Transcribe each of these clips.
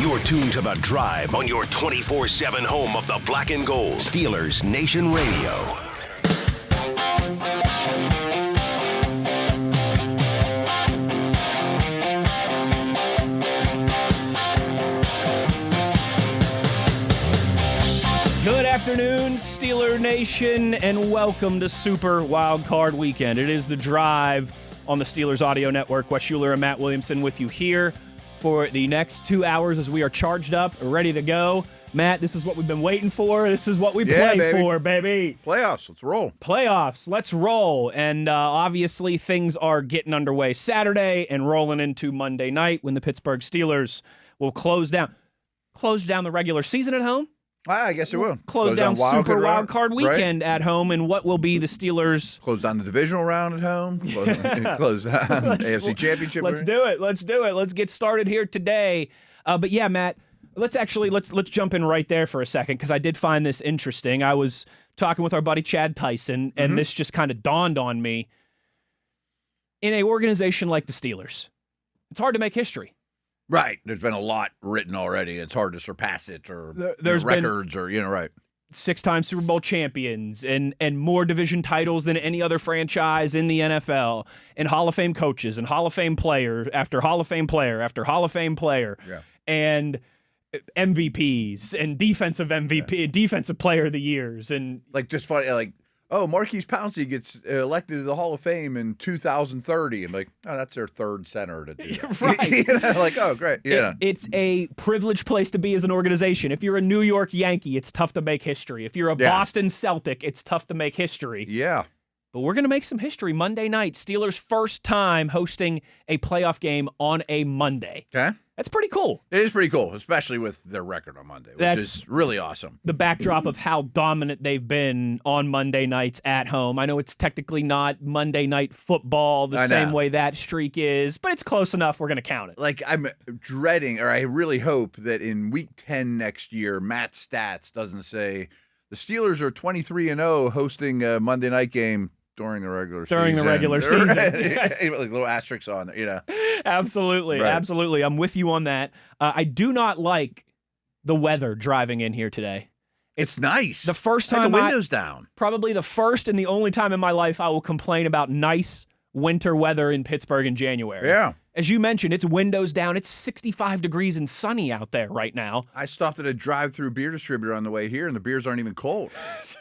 You're tuned to The Drive on your 24/7 home of the black and gold. Steelers Nation Radio. Good afternoon, Steeler Nation, and welcome to Super Wild Card Weekend. It is The Drive on the Steelers Audio Network. Wes Uhler and Matt Williamson with you here for the next 2 hours as we are charged up, ready to go. Matt, this is what we've been waiting for. This is what we play for, baby. Playoffs, let's roll. Playoffs, let's roll. And obviously things are getting underway Saturday and rolling into Monday night when the Pittsburgh Steelers will close down the regular season at home. I guess it will. Close down Super Wild Card Weekend at home, and what will be the Steelers. Close down the divisional round at home. Close down AFC Championship. Let's do it. Let's get started here today. But yeah, Matt, let's jump in right there for a second because I did find this interesting. I was talking with our buddy Chad Tyson, and this just kind of dawned on me. In an organization like the Steelers, it's hard to make history. Right. There's been a lot written already. It's hard to surpass it or there's records or, right. 6-time Super Bowl champions and more division titles than any other franchise in the NFL, and Hall of Fame coaches and Hall of Fame player after Hall of Fame player after Hall of Fame player, and MVPs and defensive MVP, defensive player of the years. And just funny, Marquise Pouncey gets elected to the Hall of Fame in 2030. I'm like, oh, that's their third center to do that. Right. Oh, great. It's a privileged place to be as an organization. If you're a New York Yankee, it's tough to make history. If you're a Boston Celtic, it's tough to make history. Yeah. But we're going to make some history Monday night. Steelers' first time hosting a playoff game on a Monday. Okay. That's pretty cool. It is pretty cool, especially with their record on Monday, which is really awesome. The backdrop of how dominant they've been on Monday nights at home. I know it's technically not Monday Night Football the same way that streak is, but it's close enough. We're going to count it. I'm dreading, or I really hope that in Week 10 next year, Matt's stats doesn't say the Steelers are 23-0 hosting a Monday night game during the regular season. Yes. Little asterisks on it, Absolutely. Right. Absolutely. I'm with you on that. I do not like the weather driving in here today. It's nice. The first time the windows down. Probably the first and the only time in my life I will complain about nice winter weather in Pittsburgh in January. Yeah. As you mentioned, it's windows down. It's 65 degrees and sunny out there right now. I stopped at a drive-through beer distributor on the way here, and the beers aren't even cold.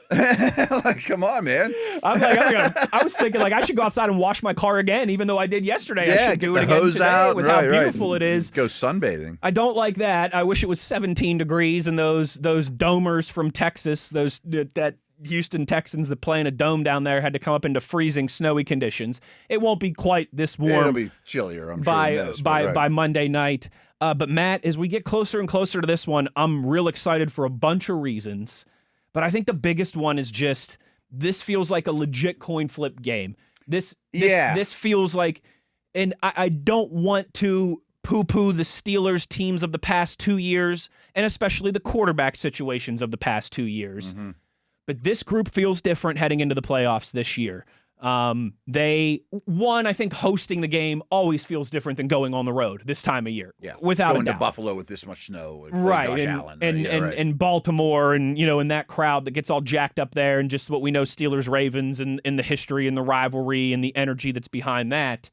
Come on, man. I was thinking, I should go outside and wash my car again, even though I did yesterday. Yeah, I should do get it the again hose today out, with how beautiful it is. Go sunbathing. I don't like that. I wish it was 17 degrees, and those domers from Texas, that Houston Texans that play in a dome down there had to come up into freezing, snowy conditions. It won't be quite this warm. It'll be chillier, I'm sure. By Monday night. But Matt, as we get closer and closer to this one, I'm real excited for a bunch of reasons. But I think the biggest one is just this feels like a legit coin flip game. This feels like, and I don't want to poo-poo the Steelers teams of the past 2 years, and especially the quarterback situations of the past 2 years. Mm-hmm. But this group feels different heading into the playoffs this year. I think hosting the game always feels different than going on the road this time of year. Yeah, without going a doubt. to Buffalo with this much snow, and right? Josh and, Allen, and Baltimore, and and that crowd that gets all jacked up there, and just what we know Steelers Ravens and the history and the rivalry and the energy that's behind that.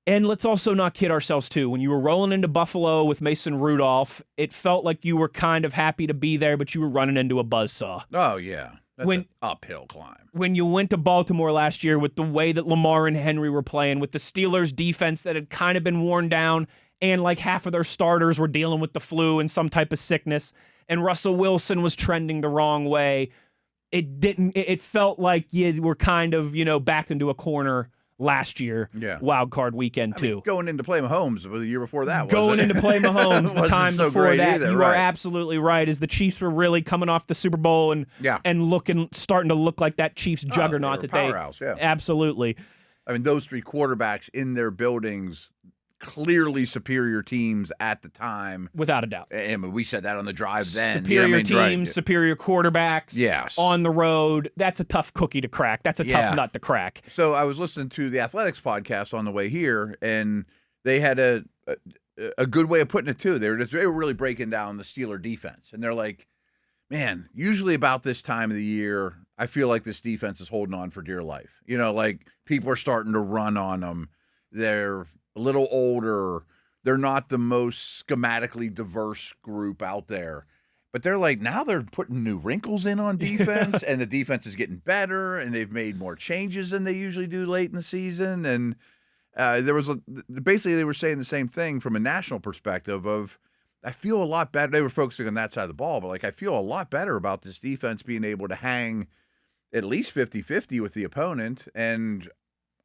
And let's also not kid ourselves, too. When you were rolling into Buffalo with Mason Rudolph, it felt like you were kind of happy to be there, but you were running into a buzzsaw. Oh, yeah. That's an uphill climb. When you went to Baltimore last year with the way that Lamar and Henry were playing, with the Steelers' defense that had kind of been worn down, and like half of their starters were dealing with the flu and some type of sickness, and Russell Wilson was trending the wrong way, it felt like you were kind of, backed into a corner last year, wild card weekend too. Going into play Mahomes the year before that. Going into play Mahomes the time before that. Either, you are absolutely right. As the Chiefs were really coming off the Super Bowl and starting to look like that Chiefs juggernaut powerhouse. Absolutely. I mean, those three quarterbacks in their buildings, clearly superior teams at the time. Without a doubt. And we said that on the drive then. Superior teams, superior quarterbacks. Yes. On the road. That's a tough cookie to crack. That's a tough nut to crack. So I was listening to the Athletics podcast on the way here, and they had a a good way of putting it too. They were really breaking down the Steeler defense, and they're like, man, usually about this time of the year, I feel like this defense is holding on for dear life. Like people are starting to run on them. They're a little older. They're not the most schematically diverse group out there. But they're like, now they're putting new wrinkles in on defense, and the defense is getting better, and they've made more changes than they usually do late in the season. And basically they were saying the same thing from a national perspective of, I feel a lot better. They were focusing on that side of the ball, but I feel a lot better about this defense being able to hang at least 50-50 with the opponent. And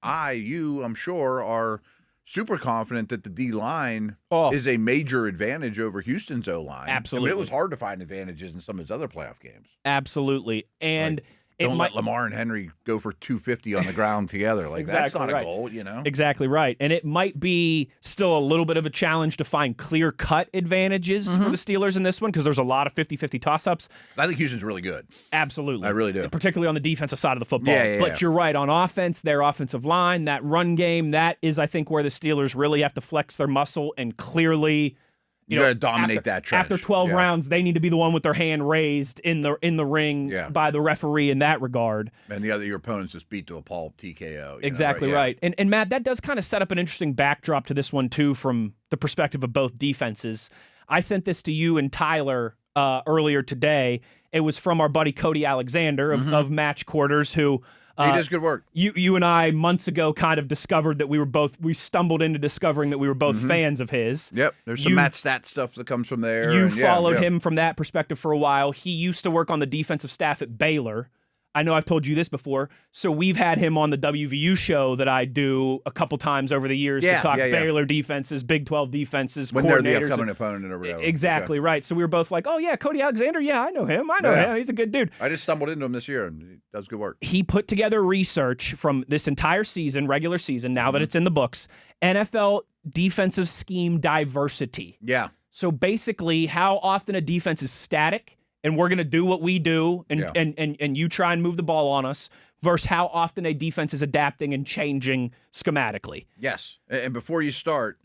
I'm sure, are super confident that the D-line is a major advantage over Houston's O-line. Absolutely. It was hard to find advantages in some of his other playoff games. Absolutely. And don't let Lamar and Henry go for 250 on the ground together. Exactly, that's not a goal, Exactly right. And it might be still a little bit of a challenge to find clear-cut advantages for the Steelers in this one because there's a lot of 50-50 toss-ups. I think Houston's really good. Absolutely. I really do. Particularly on the defensive side of the football. But you're right. On offense, their offensive line, that run game, that is, I think, where the Steelers really have to flex their muscle and clearly – you got to dominate that trench. After 12 rounds, they need to be the one with their hand raised in the ring by the referee in that regard. And your opponents just beat to a pulp TKO. Exactly right. And Matt, that does kind of set up an interesting backdrop to this one too from the perspective of both defenses. I sent this to you and Tyler earlier today. It was from our buddy Cody Alexander of Match Quarters, who he does good work. You and I months ago kind of discovered that we stumbled into discovering that we were both fans of his. Yep. There's some Matt Stat stuff that comes from there. You followed him from that perspective for a while. He used to work on the defensive staff at Baylor. I know I've told you this before. So we've had him on the WVU show that I do a couple times over the years to talk Baylor defenses, Big 12 defenses, when coordinators. They're the upcoming opponent or whatever. Exactly right. So we were both like, oh yeah, Cody Alexander. Yeah, I know him. I know him. He's a good dude. I just stumbled into him this year and he does good work. He put together research from this entire season, regular season, now that it's in the books, NFL defensive scheme diversity. Yeah. So basically how often a defense is static and we're going to do what we do, and you try and move the ball on us, versus how often a defense is adapting and changing schematically. Yes. And before you start,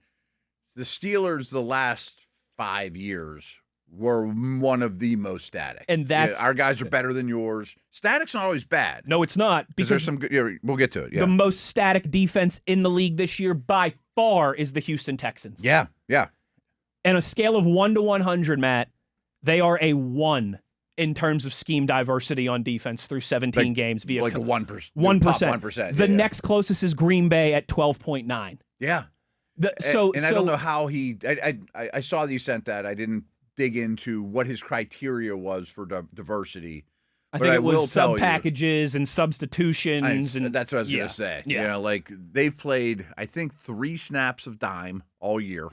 the Steelers the last 5 years were one of the most static. And that's our guys are better than yours. Static's not always bad. No, it's not. Because there's some good, we'll get to it. Yeah. The most static defense in the league this year by far is the Houston Texans. Yeah, yeah. And a scale of 1 to 100, Matt, they are a 1 in terms of scheme diversity on defense through 17 games via like a 1%. 1%. The next closest is Green Bay at 12.9. Yeah. I don't know how I saw that you sent that. I didn't dig into what his criteria was for diversity. I think it was sub packages and substitutions, and that's what I was going to say. Yeah. They've played, I think, 3 snaps of dime all year.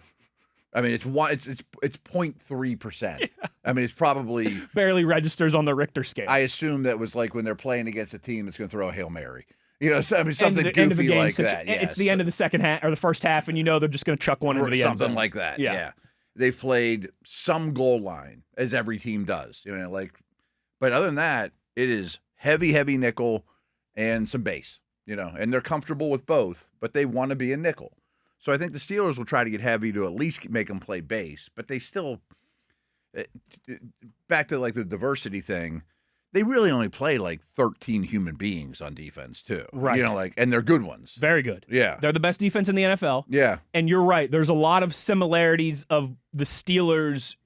I mean, it's 0.3%. Yeah. I mean, it's probably barely registers on the Richter scale. I assume that was like when they're playing against a team that's going to throw a Hail Mary. Something goofy like that. Yes. It's the end of the second half or the first half, and they're just going to chuck one into the end zone. Something like that. Yeah. They played some goal line, as every team does. But other than that, it is heavy nickel and some base. And they're comfortable with both, but they want to be a nickel. So I think the Steelers will try to get heavy to at least make them play base, but they still, back to the diversity thing, they really only play 13 human beings on defense too. Right. And they're good ones. Very good. Yeah. They're the best defense in the NFL. Yeah. And you're right. There's a lot of similarities of the Steelers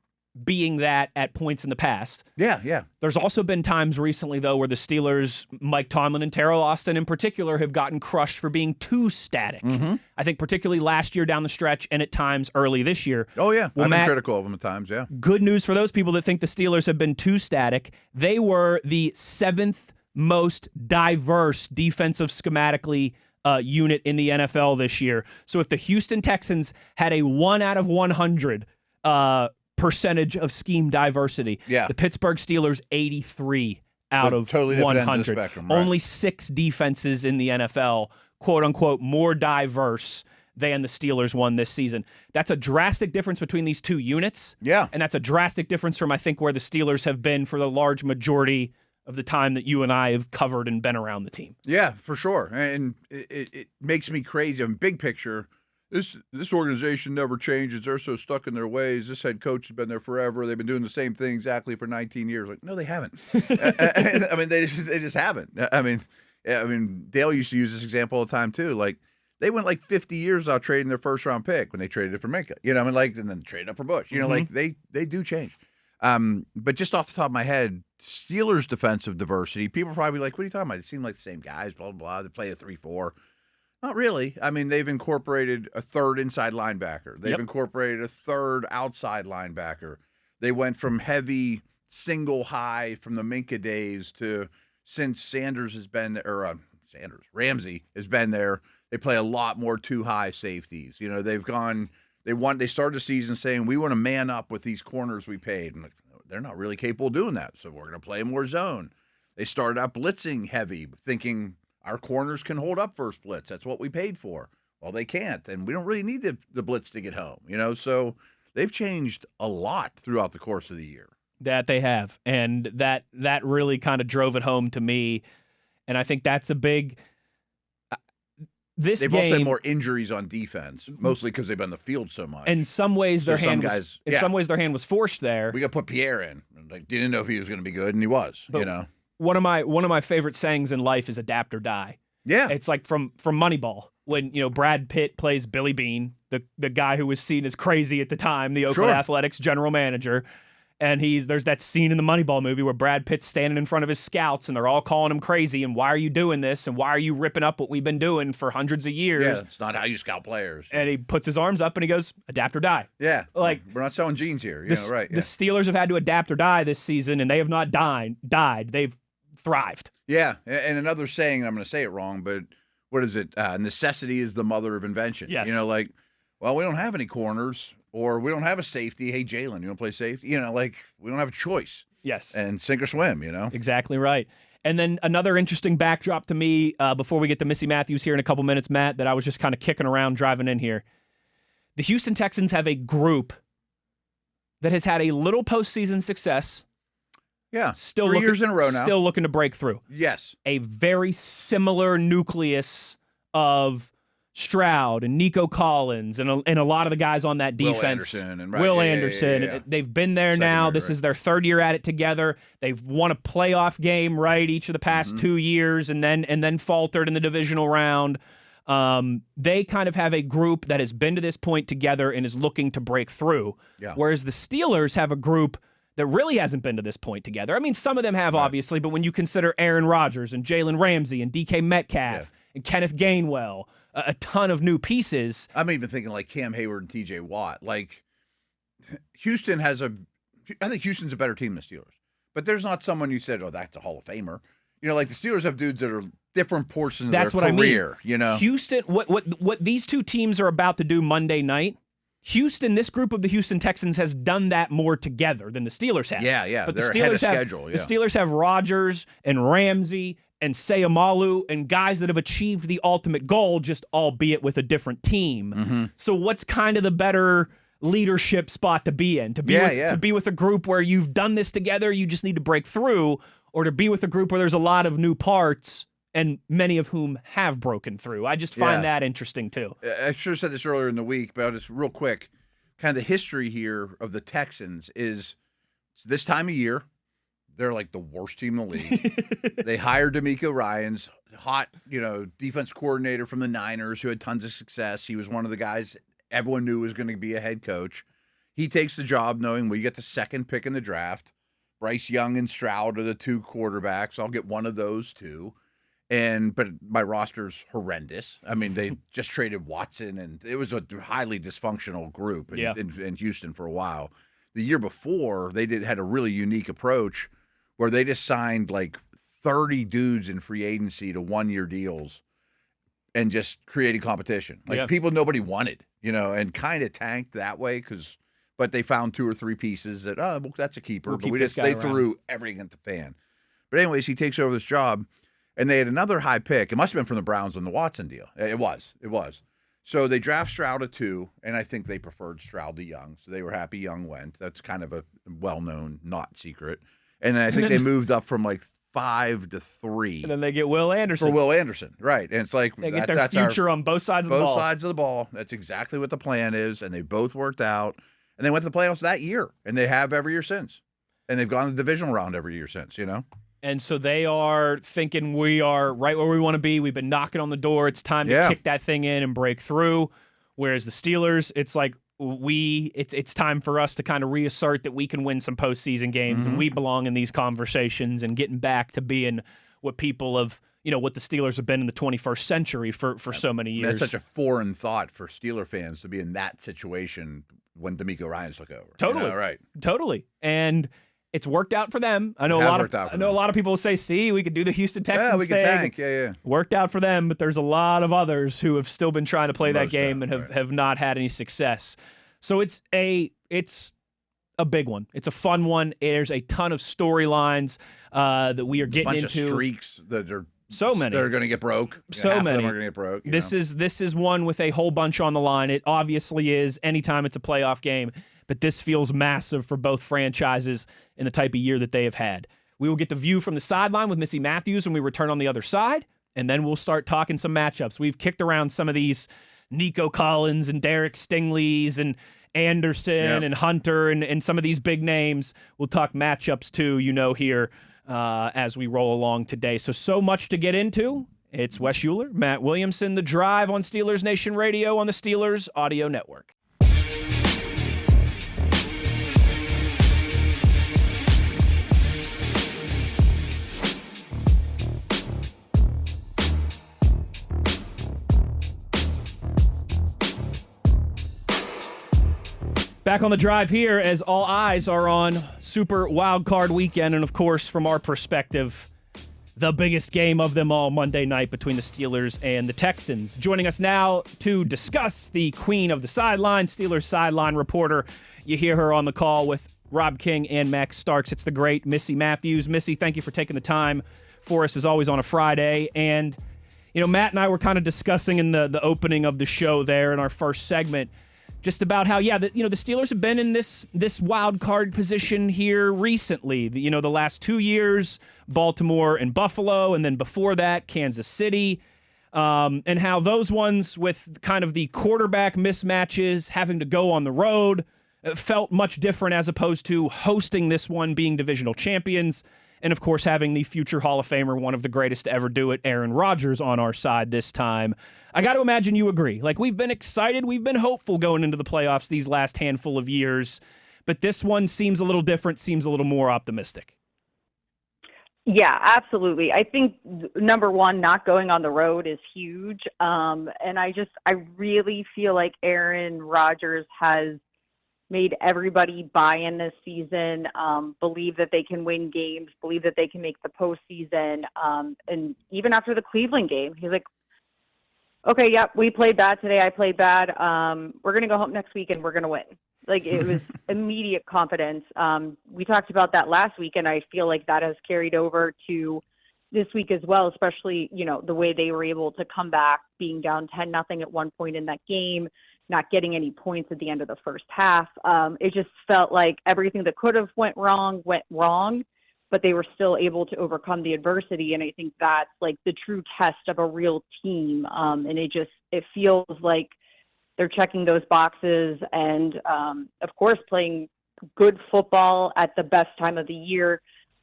being that at points in the past. Yeah. There's also been times recently, though, where the Steelers, Mike Tomlin and Terrell Austin in particular, have gotten crushed for being too static. Mm-hmm. I think particularly last year down the stretch and at times early this year. Oh, yeah. I've been critical of them at times, yeah. Good news for those people that think the Steelers have been too static. They were the 7th most diverse defensive schematically unit in the NFL this year. So if the Houston Texans had a 1 out of 100 percentage of scheme diversity. Yeah. The Pittsburgh Steelers, 83 out of totally 100. Spectrum, right. Only 6 defenses in the NFL, quote unquote, more diverse than the Steelers won this season. That's a drastic difference between these two units. Yeah. And that's a drastic difference from, I think, where the Steelers have been for the large majority of the time that you and I have covered and been around the team. Yeah, for sure. And it makes me crazy. I mean, big picture, this organization never changes. They're so stuck in their ways. This head coach has been there forever. They've been doing the same thing exactly for 19 years. Like, no, they haven't. I mean, they just haven't. I mean, Dale used to use this example all the time too. Like, they went like 50 years without trading their first round pick when they traded it for Minka. You know, I mean, like, and then traded up for Bush. You know, like they do change. But just off the top of my head, Steelers defensive diversity, people are probably like, what are you talking about? They seem like the same guys, blah, blah, blah. They play a 3-4. Not really. I mean, they've incorporated a third inside linebacker. They've incorporated a third outside linebacker. They went from heavy single high from the Minka days to since Sanders has been there, or Ramsey has been there, they play a lot more two high safeties. You know, they started the season saying, we want to man up with these corners we paid. And they're not really capable of doing that, so we're going to play more zone. They started out blitzing heavy, thinking our corners can hold up first blitz. That's what we paid for. Well, they can't, and we don't really need the blitz to get home. You know, so they've changed a lot throughout the course of the year. That they have, and that really kind of drove it home to me. And I think that's a big. They've also had more injuries on defense, mostly because they've been on the field so much. In some ways, their hand was forced there. We got to put Pierre in. Like, didn't know if he was going to be good, and he was. But you know, one of my favorite sayings in life is "adapt or die." Yeah, it's like from Moneyball when Brad Pitt plays Billy Beane, the guy who was seen as crazy at the time, the Oakland Athletics general manager. And there's that scene in the Moneyball movie where Brad Pitt's standing in front of his scouts and they're all calling him crazy and why are you doing this and why are you ripping up what we've been doing for hundreds of years? Yeah, it's not how you scout players. And he puts his arms up and he goes, adapt or die. Yeah, like we're not selling jeans here. Right? Yeah. The Steelers have had to adapt or die this season and they have not died. They've thrived. Yeah, and another saying, and I'm going to say it wrong, but what is it? Necessity is the mother of invention. Yes. You know, like, well, we don't have any corners. Or we don't have a safety. Hey, Jalen, you want to play safety? You know, like, we don't have a choice. Yes. And sink or swim, you know? Exactly right. And then another interesting backdrop to me before we get to Missi Matthews here in a couple minutes, Matt, that I was just kind of kicking around driving in here. The Houston Texans have a group that has had a little postseason success. Yeah, 3 years in a row now. Still looking to break through. Yes. A very similar nucleus of Stroud and Nico Collins and a lot of the guys on that defense. Will Anderson. Yeah. They've been there now. This is their third year at it together. They've won a playoff game, right, each of the past 2 years and then faltered in the divisional round. They kind of have a group that has been to this point together and is looking to break through. Yeah. Whereas the Steelers have a group that really hasn't been to this point together. I mean, some of them have, obviously, but when you consider Aaron Rodgers and Jalen Ramsey and DK Metcalf and Kenneth Gainwell, a ton of new pieces. I'm even thinking like Cam Hayward and TJ Watt. Like, Houston I think Houston's a better team than the Steelers. But there's not someone you said, oh, that's a Hall of Famer. You know, like the Steelers have dudes that are different portions of their career, you know? Houston, what these two teams are about to do Monday night, Houston, this group of the Houston Texans has done that more together than the Steelers have. Yeah. But they're ahead of schedule. The Steelers have Rodgers and Ramsey and Sayamalu and guys that have achieved the ultimate goal, just albeit with a different team. Mm-hmm. So what's kind of the better leadership spot to be in? To be with a group where you've done this together, you just need to break through, or to be with a group where there's a lot of new parts and many of whom have broken through. I just find that interesting too. I should have said this earlier in the week, but I'll just real quick. Kind of the history here of the Texans is this time of year, they're like the worst team in the league. They hired DeMeco Ryans, hot, defense coordinator from the Niners who had tons of success. He was one of the guys everyone knew was going to be a head coach. He takes the job knowing we get the second pick in the draft. Bryce Young and Stroud are the two quarterbacks. I'll get one of those two. But my roster's horrendous. I mean, they just traded Watson, and it was a highly dysfunctional group in Houston for a while. The year before, they had a really unique approach where they just signed like 30 dudes in free agency to one-year deals and just created competition. Like people nobody wanted, and kind of tanked that way but they found 2 or 3 pieces that, that's a keeper. But they threw everything at the fan. But anyways, he takes over this job, and they had another high pick. It must have been from the Browns on the Watson deal. It was. So they draft Stroud at 2, and I think they preferred Stroud to Young. So they were happy Young went. That's kind of a well-known, not secret. And then I think they moved up from like 5-3. And then they get Will Anderson. For Will Anderson, right. And it's like, they get their future on both sides of the ball. Both sides of the ball. That's exactly what the plan is, and they both worked out. And they went to the playoffs that year, and they have every year since. And they've gone to the divisional round every year since, And so they are thinking we are right where we want to be. We've been knocking on the door. It's time to kick that thing in and break through. Whereas the Steelers, it's like it's time for us to kind of reassert that we can win some postseason games and we belong in these conversations and getting back to being what people have, what the Steelers have been in the 21st century for so many years. That's such a foreign thought for Steeler fans to be in that situation when DeMeco Ryans took over. Totally. Right. Totally. And it's worked out for them. I know a lot of people will say, "See, we could do the Houston Texans we could tank." Yeah. Worked out for them, but there's a lot of others who have still been trying to play that game and have not had any success. So it's a big one. It's a fun one. There's a ton of storylines that we are getting into. A bunch of streaks that are so many. They're going to get broke. So many. Of them are going to get broke. This is one with a whole bunch on the line. It obviously is anytime it's a playoff game. But this feels massive for both franchises in the type of year that they have had. We will get the view from the sideline with Missi Matthews when we return on the other side, and then we'll start talking some matchups. We've kicked around some of these Nico Collins and Derek Stingley's and Anderson and Hunter and some of these big names. We'll talk matchups too, here as we roll along today. So much to get into. It's Wes Uhler, Matt Williamson, The Drive on Steelers Nation Radio on the Steelers Audio Network. Back on the drive here as all eyes are on Super Wild Card Weekend, and of course, from our perspective, the biggest game of them all Monday night between the Steelers and the Texans. Joining us now to discuss the queen of the sideline, Steelers sideline reporter. You hear her on the call with Rob King and Max Starks. It's the great Missi Matthews. Missi, thank you for taking the time for us as always on a Friday. And, Matt and I were kind of discussing in the opening of the show there in our first segment just about how, the Steelers have been in this wild card position here recently. The last 2 years, Baltimore and Buffalo, and then before that, Kansas City, and how those ones with kind of the quarterback mismatches, having to go on the road, felt much different as opposed to hosting this one, being divisional champions, and, of course, having the future Hall of Famer, one of the greatest to ever do it, Aaron Rodgers, on our side this time. I got to imagine you agree. Like, we've been excited, we've been hopeful going into the playoffs these last handful of years, but this one seems a little different, seems a little more optimistic. Yeah, absolutely. I think, number one, not going on the road is huge, and I really feel like Aaron Rodgers has made everybody buy in this season, believe that they can win games, believe that they can make the postseason. And even after the Cleveland game, he's like, okay, yep, we played bad today. I played bad. We're going to go home next week and we're going to win. Like, it was immediate confidence. We talked about that last week, and I feel like that has carried over to this week as well, especially, the way they were able to come back, being down 10-0 at one point in that game, not getting any points at the end of the first half. It just felt like everything that could have went wrong, but they were still able to overcome the adversity. And I think that's like the true test of a real team. And it feels like they're checking those boxes and, of course, playing good football at the best time of the year,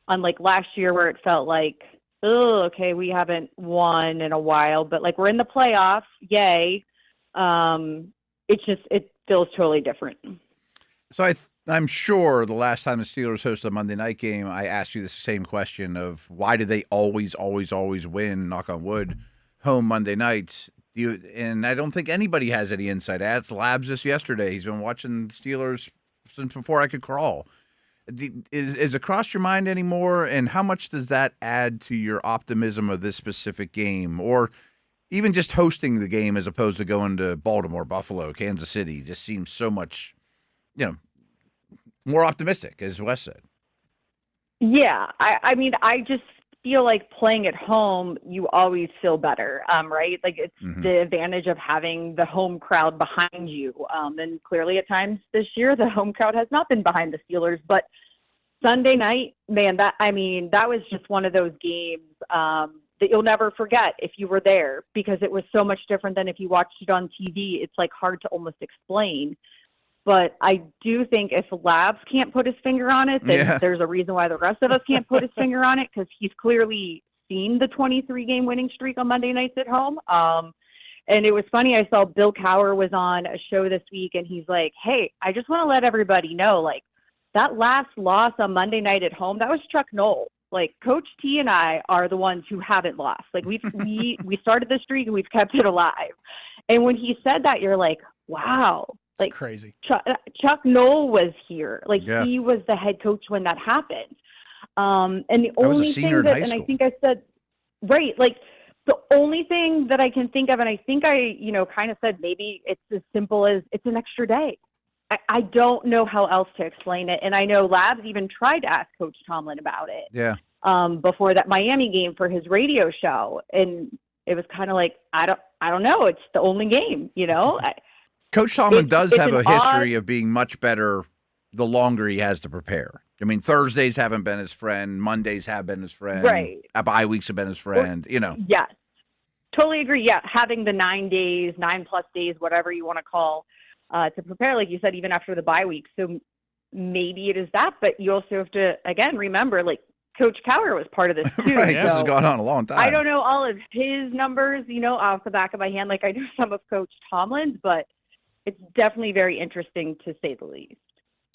unlike last year where it felt like, oh, okay, we haven't won in a while, but like we're in the playoffs, yay. It feels totally different. So I'm sure the last time the Steelers hosted a Monday night game, I asked you the same question of why do they always win, knock on wood, home Monday nights? And I don't think anybody has any insight. I asked Labs this yesterday. He's been watching the Steelers since before I could crawl. Is it crossed your mind anymore? And how much does that add to your optimism of this specific game? Or even just hosting the game as opposed to going to Baltimore, Buffalo, Kansas City just seems so much, more optimistic, as Wes said. Yeah. I mean, I just feel like playing at home, you always feel better, right? Like it's the advantage of having the home crowd behind you. And clearly at times this year, the home crowd has not been behind the Steelers, but Sunday night, man, that was just one of those games that you'll never forget if you were there, because it was so much different than if you watched it on TV. It's like hard to almost explain. But I do think if Labs can't put his finger on it, then there's a reason why the rest of us can't put his finger on it, because he's clearly seen the 23-game winning streak on Monday nights at home. And it was funny. I saw Bill Cowher was on a show this week, and he's like, hey, I just want to let everybody know, like, that last loss on Monday night at home, that was Chuck Noll. Like, Coach T and I are the ones who haven't lost. Like, we started the streak and we've kept it alive. And when he said that, you're like, wow. Like, it's crazy. Chuck Noll was here. Like, he was the head coach when that happened. And the only thing that, and I think I said, right, like, the only thing that I can think of, and I think I, kind of said maybe it's as simple as it's an extra day. I don't know how else to explain it. And I know Labs even tried to ask Coach Tomlin about it. Yeah. Before that Miami game for his radio show. And it was kind of like, I don't know. It's the only game, Coach Tomlin does have a history of being much better the longer he has to prepare. I mean, Thursdays haven't been his friend. Mondays have been his friend. Right. Bye weeks have been his friend, Yes. Totally agree. Yeah. Having the 9 days, 9+ days, whatever you want to call, to prepare, like you said, even after the bye week. So maybe it is that, but you also have to, again, remember, like, Coach Cowher was part of this too. Right. So this has gone on a long time. I don't know all of his numbers, off the back of my hand. Like, I do some of Coach Tomlin's, but it's definitely very interesting to say the least.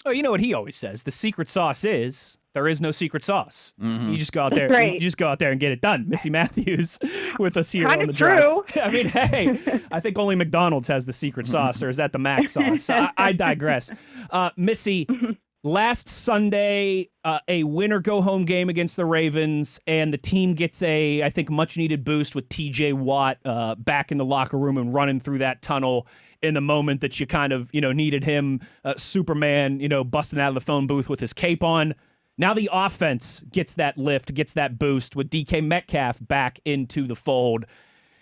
Oh, you know what he always says? The secret sauce is there is no secret sauce. Mm-hmm. You just go out there. Right. You just go out there and get it done. Missi Matthews with us here kind on the of true. drive. I mean, hey, I think only McDonald's has the secret sauce, or is that the Mac sauce? I digress. Missi, last Sunday, a win-or-go-home game against the Ravens, and the team gets a, I think, much-needed boost with T.J. Watt back in the locker room and running through that tunnel in the moment that you kind of, needed him, Superman, busting out of the phone booth with his cape on. Now the offense gets that lift, gets that boost with DK Metcalf back into the fold.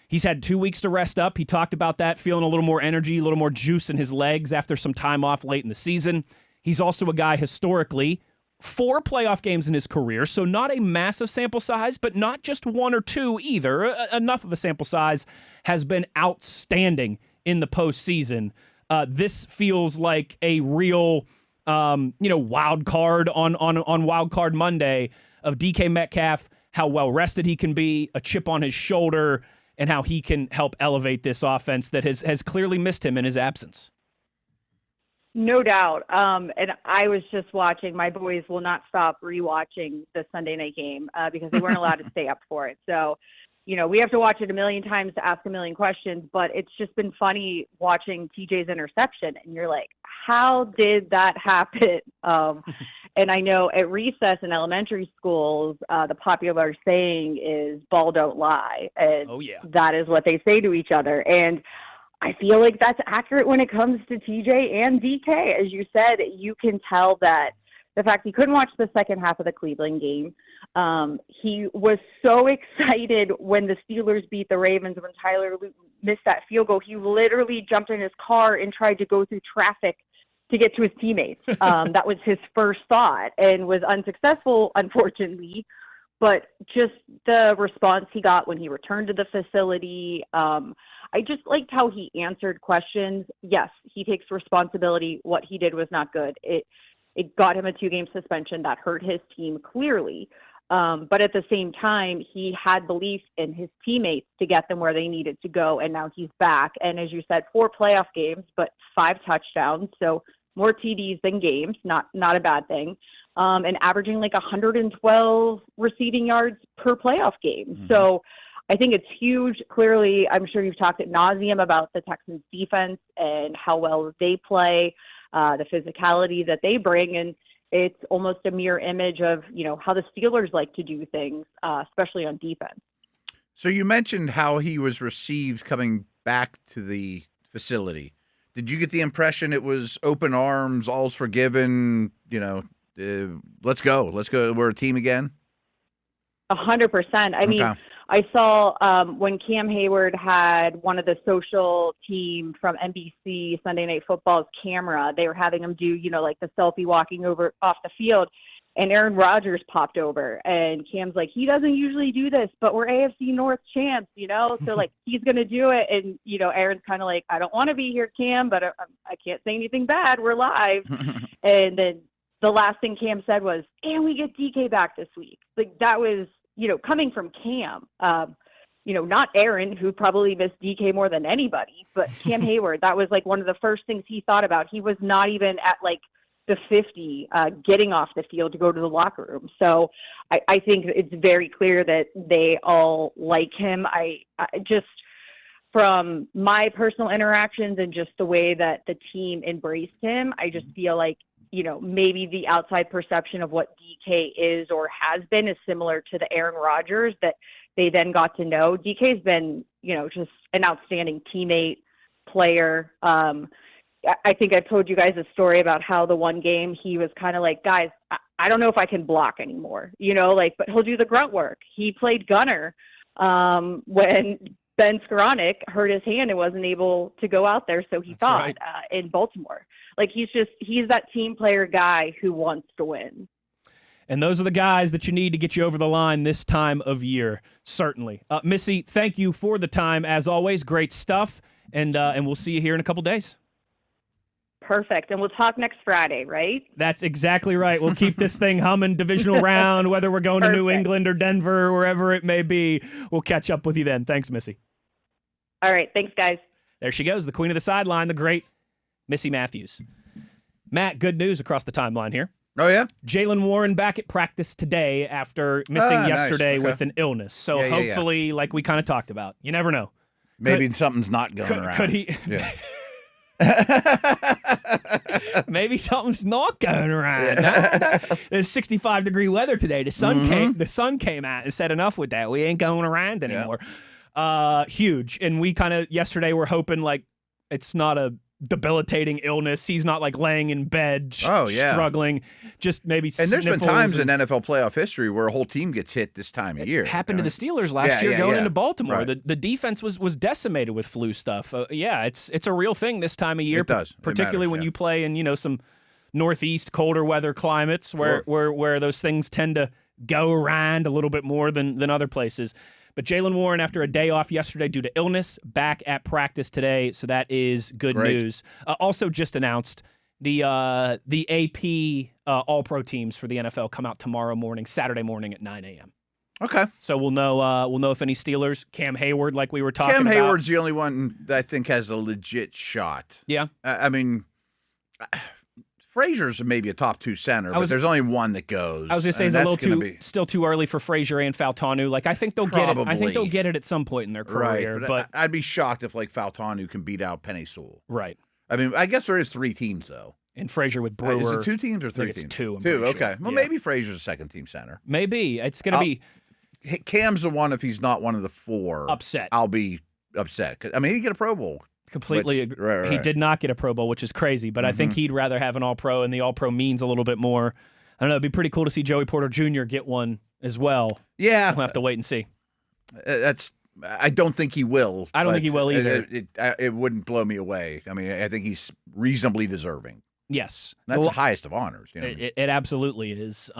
He's had 2 weeks to rest up. He talked about that, feeling a little more energy, a little more juice in his legs after some time off late in the season. He's also a guy historically, 4 playoff games in his career, so not a massive sample size, but not just 1 or 2 either. Enough of a sample size, has been outstanding in the postseason. This feels like a real, wild card on Wild Card Monday of DK Metcalf, how well rested he can be, a chip on his shoulder, and how he can help elevate this offense that has clearly missed him in his absence. No doubt. And I was just watching. My boys will not stop rewatching the Sunday night game because they weren't allowed to stay up for it. So, we have to watch it a million times to ask a million questions, but it's just been funny watching TJ's interception. And you're like, how did that happen? And I know at recess in elementary schools, the popular saying is ball don't lie. And that is what they say to each other. And I feel like that's accurate when it comes to TJ and DK. As you said, you can tell that the fact he couldn't watch the second half of the Cleveland game. He was so excited when the Steelers beat the Ravens, when Tyler missed that field goal. He literally jumped in his car and tried to go through traffic to get to his teammates. That was his first thought and was unsuccessful, unfortunately. But just the response he got when he returned to the facility, I just liked how he answered questions. Yes, he takes responsibility. What he did was not good. It got him a 2-game suspension that hurt his team clearly. But at the same time, he had belief in his teammates to get them where they needed to go. And now he's back. And as you said, 4 playoff games, but 5 touchdowns. So more TDs than games, not a bad thing. And averaging like 112 receiving yards per playoff game. Mm-hmm. So I think it's huge. Clearly, I'm sure you've talked ad nauseum about the Texans defense and how well they play, the physicality that they bring. And it's almost a mirror image of, how the Steelers like to do things, especially on defense. So you mentioned how he was received coming back to the facility. Did you get the impression it was open arms, all's forgiven, let's go. We're a team again? 100%. I mean, I saw when Cam Hayward had one of the social team from NBC Sunday Night Football's camera, they were having him do, like the selfie walking over off the field. And Aaron Rodgers popped over, and Cam's like, he doesn't usually do this, but we're AFC North champs, so like he's going to do it. And, Aaron's kind of like, I don't want to be here, Cam, but I can't say anything bad. We're live. And then the last thing Cam said was, and we get DK back this week. Like that was, coming from Cam, not Aaron, who probably missed DK more than anybody, but Cam Hayward. That was like one of the first things he thought about. He was not even at like the 50 getting off the field to go to the locker room. So I think it's very clear that they all like him. I just, from my personal interactions and just the way that the team embraced him, I just feel like, maybe the outside perception of what DK is or has been is similar to the Aaron Rodgers that they then got to know. DK's been, just an outstanding teammate, player. I think I've told you guys a story about how the one game he was kind of like, guys, I don't know if I can block anymore, but he'll do the grunt work. He played gunner when Ben Skoranek hurt his hand and wasn't able to go out there. So he thought in Baltimore, like he's that team player guy who wants to win. And those are the guys that you need to get you over the line this time of year, certainly. Missy, thank you for the time. As always, great stuff. And we'll see you here in a couple days. Perfect. And we'll talk next Friday, right? That's exactly right. We'll keep this thing humming divisional round, whether we're going to New England or Denver or wherever it may be. We'll catch up with you then. Thanks, Missy. All right. Thanks, guys. There she goes, the queen of the sideline, the great Missi Matthews. Matt, good news across the timeline here. Oh, yeah? Jaylen Warren back at practice today after missing yesterday with an illness. So hopefully, like we kind of talked about, you never know. Maybe something's not going around. Could he? Yeah. Maybe something's not going around. There's 65-degree weather today. The sun came out and said enough with that. We ain't going around anymore. Huge. And we kind of yesterday were hoping like it's not a debilitating illness. He's not like laying in bed struggling. Just maybe and there's been times in NFL playoff history where a whole team gets hit this time of year. It happened to the Steelers last year going into Baltimore. Right. The defense was decimated with flu stuff. It's a real thing this time of year. It does. Particularly when you play in some northeast colder weather climates where those things tend to go around a little bit more than other places. But Jaylen Warren, after a day off yesterday due to illness, back at practice today, so that is good news. Also just announced the AP All-Pro teams for the NFL come out tomorrow morning, Saturday morning at 9 a.m. Okay. So we'll know if any Steelers, Cam Hayward, like we were talking about. Cam Hayward's the only one that I think has a legit shot. Yeah. I mean, Frazier's maybe a top 2 center, but there's only one that goes. I was going to say it's a little still too early for Frazier and Fautanu. Like I think they'll get it. I think they'll get it at some point in their career. Right, but I'd be shocked if like Fautanu can beat out Penei Sewell. Right. I mean, I guess there is 3 teams though. And Frazier with Brewer. Is it 2 teams or 3 teams? It's 2. Two. Okay. Well, maybe Frazier's a second-team center. Maybe it's going to be. Cam's the one if he's not one of the 4. Upset. I'll be upset. I mean, he'd get a Pro Bowl. Completely agree. Right. He did not get a Pro Bowl, which is crazy, but I think he'd rather have an All-Pro, and the All-Pro means a little bit more. I don't know. It'd be pretty cool to see Joey Porter Jr. get one as well. Yeah. We'll have to wait and see. I don't think he will. I don't think he will either. It wouldn't blow me away. I mean, I think he's reasonably deserving. Yes. That's the highest of honors. You know it absolutely is.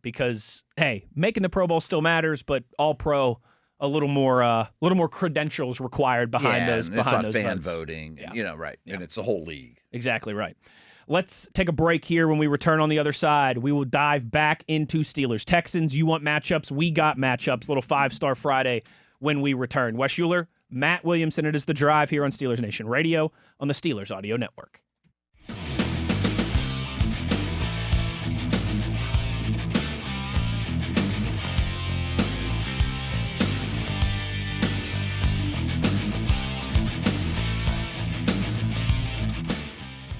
Because, hey, making the Pro Bowl still matters, but All-Pro, a little more credentials required behind those. It's not fan votes. voting. Yeah. Right. Yeah. And it's the whole league. Exactly right. Let's take a break here. When we return on the other side, we will dive back into Steelers Texans. You want matchups? We got matchups. Little 5-Star Friday when we return. Wes Uhler, Matt Williamson. It is The Drive here on Steelers Nation Radio on the Steelers Audio Network.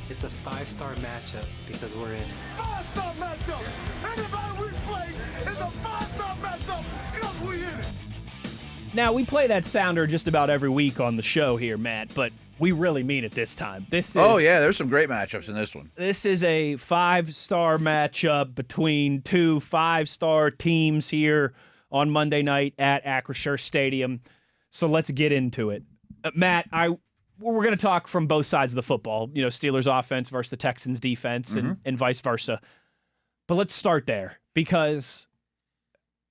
It's a 5-star matchup because we're in. 5-star matchup! Anybody we play is a 5-star matchup because we in it! Now, we play that sounder just about every week on the show here, Matt, but we really mean it this time. There's some great matchups in this one. This is a 5-star matchup between 2 5-star teams here on Monday night at Acrisure Stadium. So let's get into it. Matt, we're going to talk from both sides of the football, Steelers offense versus the Texans defense and vice versa. But let's start there because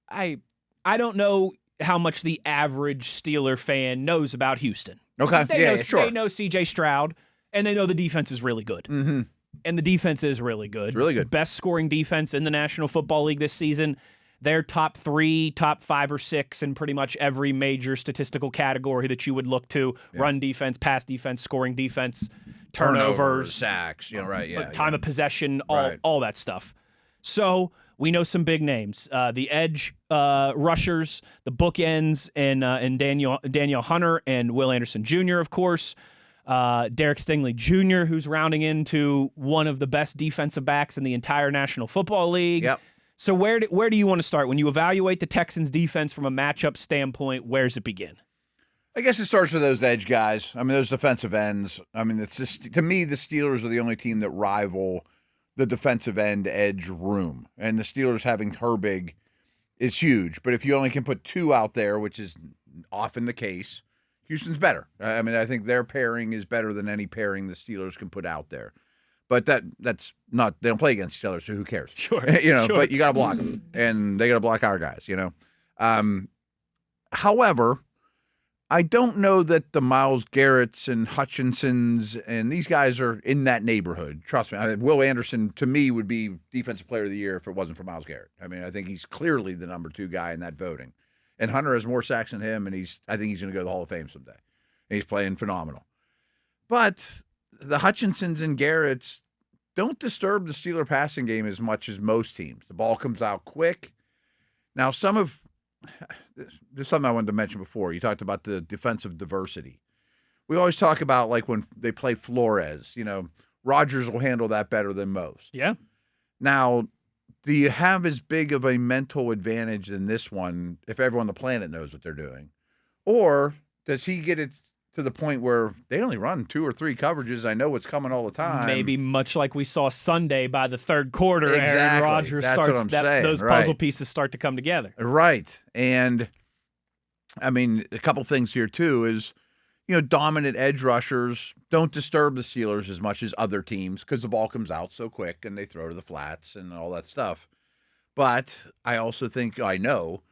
I don't know how much the average Steeler fan knows about Houston. Okay, sure. They know C.J. Stroud, and they know the defense is really good. Mm-hmm. And the defense is really good. It's really good. Best scoring defense in the National Football League this season. They're top 3, top 5 or 6 in pretty much every major statistical category that you would look to. Yeah. Run defense, pass defense, scoring defense, turnovers, sacks, right, yeah. Time of possession, all that stuff. So we know some big names. The edge rushers, the bookends, and Daniel Hunter and Will Anderson Jr., of course. Derek Stingley Jr., who's rounding into one of the best defensive backs in the entire National Football League. Yep. So where do you want to start? When you evaluate the Texans' defense from a matchup standpoint, where does it begin? I guess it starts with those edge guys. I mean, those defensive ends. I mean, it's just, to me, the Steelers are the only team that rival the defensive end edge room. And the Steelers having Herbig is huge. But if you only can put 2 out there, which is often the case, Houston's better. I mean, I think their pairing is better than any pairing the Steelers can put out there. But that's not, they don't play against each other, so who cares? Sure. Sure. But you got to block them, and they got to block our guys, However, I don't know that the Myles Garretts and Hutchinsons and these guys are in that neighborhood. Trust me. Will Anderson, to me, would be Defensive Player of the Year if it wasn't for Myles Garrett. I mean, I think he's clearly the number 2 guy in that voting. And Hunter has more sacks than him, and I think he's going to go to the Hall of Fame someday. And he's playing phenomenal. But the Hutchinsons and Garretts don't disturb the Steeler passing game as much as most teams. The ball comes out quick. Now, there's something I wanted to mention before. You talked about the defensive diversity. We always talk about, like, when they play Flores, Rodgers will handle that better than most. Yeah. Now, do you have as big of a mental advantage than this one if everyone on the planet knows what they're doing? Or does he get it to the point where they only run 2 or 3 coverages? I know what's coming all the time. Maybe much like we saw Sunday by the third quarter, exactly. Aaron Rodgers those puzzle pieces start to come together. Right. And, I mean, a couple things here, too, is, dominant edge rushers don't disturb the Steelers as much as other teams because the ball comes out so quick and they throw to the flats and all that stuff. But I also think, I know,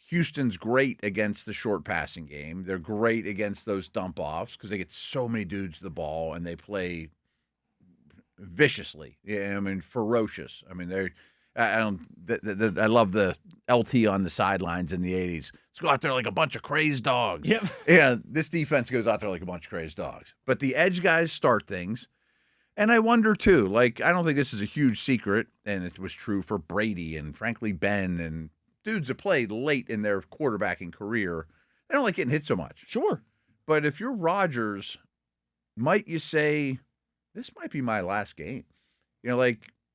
Houston's great against the short passing game. They're great against those dump-offs because they get so many dudes to the ball and they play viciously. Yeah, I mean, ferocious. I mean, I love the LT on the sidelines in the 80s. Let's go out there like a bunch of crazed dogs. Yep. Yeah, this defense goes out there like a bunch of crazed dogs. But the edge guys start things. And I wonder, too, like, I don't think this is a huge secret, and it was true for Brady and, frankly, Ben and dudes that played late in their quarterbacking career. They don't like getting hit so much. Sure. But if you're Rodgers, might you say, this might be my last game?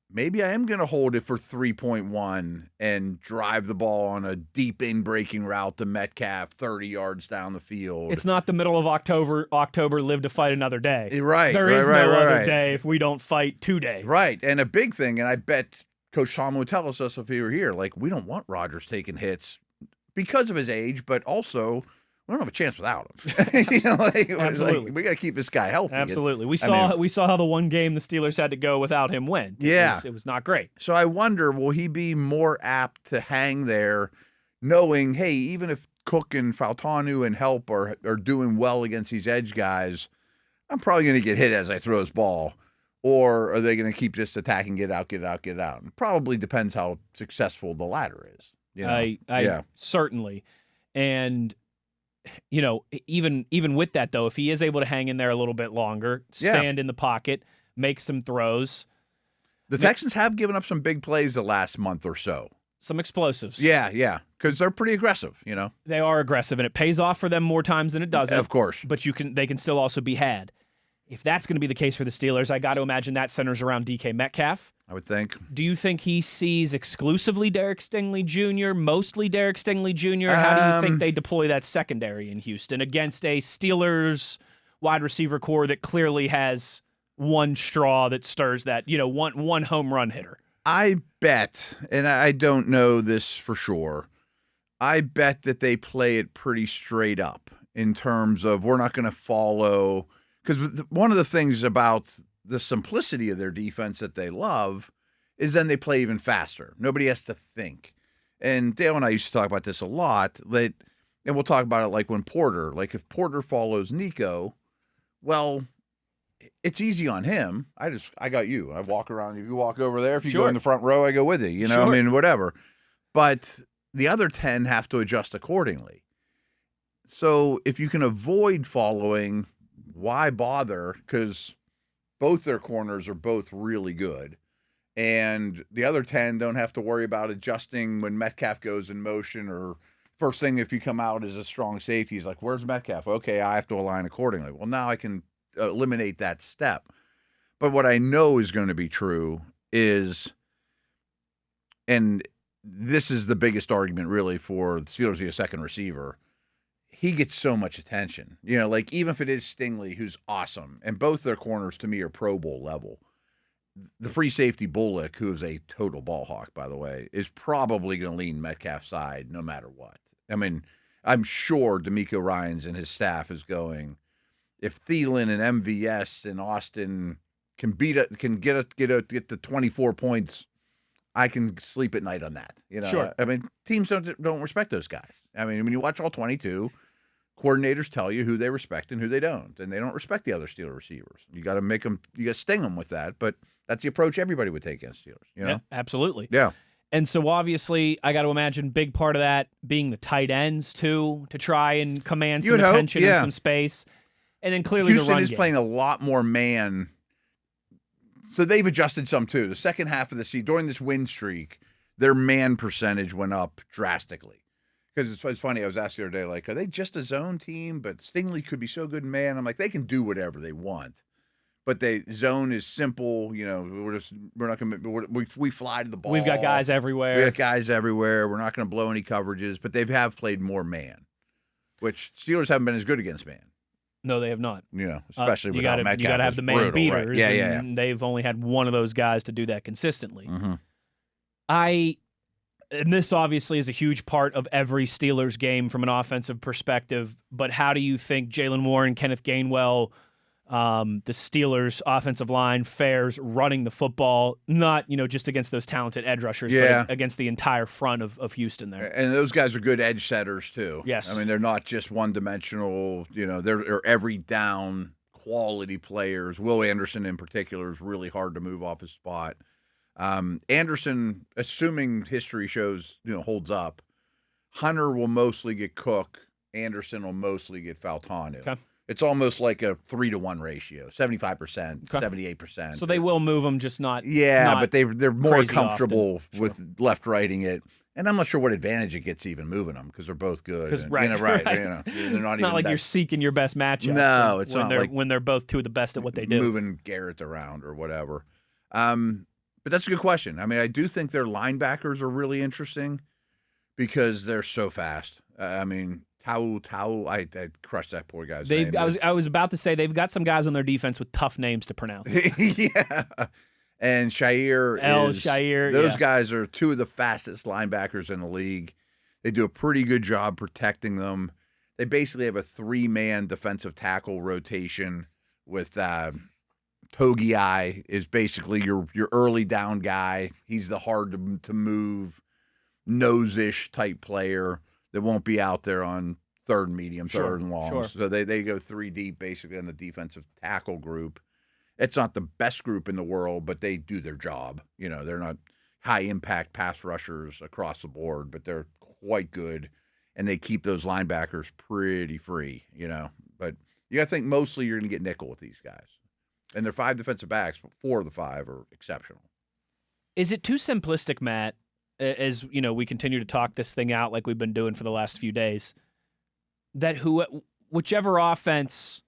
Maybe I am going to hold it for 3.1 and drive the ball on a deep in-breaking route to Metcalf 30 yards down the field. It's not the middle of October, live to fight another day. Right. There is no other day if we don't fight today. Right. And a big thing, and I bet Coach Tomlin would tell us this if he were here, like, we don't want Rodgers taking hits because of his age, but also we don't have a chance without him. Absolutely. We got to keep this guy healthy. Absolutely. We saw how the one game the Steelers had to go without him went. It was not great. So I wonder, will he be more apt to hang there knowing, hey, even if Cook and Fautanu and Help are doing well against these edge guys, I'm probably going to get hit as I throw his ball. Or are they going to keep just attacking, get out? It probably depends how successful the latter is. Certainly. And even with that, though, if he is able to hang in there a little bit longer, stand in the pocket, make some throws. The Texans have given up some big plays the last month or so. Some explosives. Yeah, because they're pretty aggressive, They are aggressive, and it pays off for them more times than it doesn't. Of course. But they can still also be had. If that's going to be the case for the Steelers, I got to imagine that centers around DK Metcalf. I would think. Do you think he sees exclusively Derek Stingley Jr., mostly Derek Stingley Jr.? How do you think they deploy that secondary in Houston against a Steelers wide receiver core that clearly has one straw that stirs that, one home run hitter? I bet, and I don't know this for sure, I bet that they play it pretty straight up in terms of we're not going to follow – because one of the things about the simplicity of their defense that they love is then they play even faster. Nobody has to think. And Dale and I used to talk about this a lot. And we'll talk about it like when Porter, like if Porter follows Nico, well, it's easy on him. I got you. I walk around. If you walk over there, if you go in the front row, I go with you. You know, I mean, whatever. But the other 10 have to adjust accordingly. So if you can avoid following, why bother? Because both their corners are both really good. And the other 10 don't have to worry about adjusting when Metcalf goes in motion, or first thing if you come out as a strong safety, he's like, where's Metcalf? Okay, I have to align accordingly. Well, now I can eliminate that step. But what I know is going to be true is, and this is the biggest argument really for the Steelers to be a second receiver, he gets so much attention. You know, like even if it is Stingley, who's awesome, and both their corners to me are Pro Bowl level, the free safety Bullock, who is a total ball hawk, by the way, is probably going to lean Metcalf's side no matter what. I mean, I'm sure DeMeco Ryans and his staff is going, if Thielen and MVS and Austin can get the 24 points, I can sleep at night on that. You know, sure. I mean, teams don't respect those guys. I mean, when you watch all 22, coordinators tell you who they respect and who they don't, and they don't respect the other Steeler receivers. You got to make them, you got to sting them with that, but that's the approach everybody would take against Steelers. You know? Yeah, absolutely. Yeah. And so obviously, I got to imagine big part of that being the tight ends too, to try and command some attention and some space. And then clearly Houston the run is game. playing a lot more man. So they've adjusted some too. The second half of the season, during this win streak, their man percentage went up drastically. Because it's funny, I was asked the other day, like, are they just a zone team? But Stingley could be so good in man. I'm like, they can do whatever they want. But zone is simple. You know, we're not going to, we fly to the ball. We've got guys everywhere. We got guys everywhere. We're not going to blow any coverages. But they have played more man, which Steelers haven't been as good against man. No, they have not. You know, especially without Metcalf. You got to have the man brutal, beaters. Right? Yeah. And they've only had one of those guys to do that consistently. Mm-hmm. And this obviously is a huge part of every Steelers game from an offensive perspective, but how do you think Jalen Warren, Kenneth Gainwell, the Steelers' offensive line fares running the football, not, just against those talented edge rushers, but against the entire front of Houston there? And those guys are good edge setters, too. Yes. I mean, they're not just one-dimensional. They're every down quality players. Will Anderson, in particular, is really hard to move off his spot. Anderson, assuming history shows, holds up, Hunter will mostly get Cook. Anderson will mostly get Faltanu. Okay. It's almost like a 3-to-1 ratio, 75%, 78%. So they will move them, just not. Yeah, not but they're more comfortable often. with left-righting it. And I'm not sure what advantage it gets even moving them because they're both good. Right. They're not it's not like you're seeking your best matchup. No, it's not like when they're both two of the best at what they do. Moving Garrett around or whatever. But that's a good question. I mean, I do think their linebackers are really interesting because they're so fast. I mean, Tau, I crushed that poor guy's name. I was about to say they've got some guys on their defense with tough names to pronounce. Yeah. And Shire. Those guys are two of the fastest linebackers in the league. They do a pretty good job protecting them. They basically have a 3-man defensive tackle rotation with Togiai is basically your early down guy. He's the hard to move, nose-ish type player that won't be out there on third medium, third and long. Sure. So they go 3 deep basically on the defensive tackle group. It's not the best group in the world, but they do their job. They're not high-impact pass rushers across the board, but they're quite good, and they keep those linebackers pretty free, But you got to think mostly you're going to get nickel with these guys. And they're 5 defensive backs, but 4 of the 5 are exceptional. Is it too simplistic, Matt, as we continue to talk this thing out like we've been doing for the last few days, that whichever offense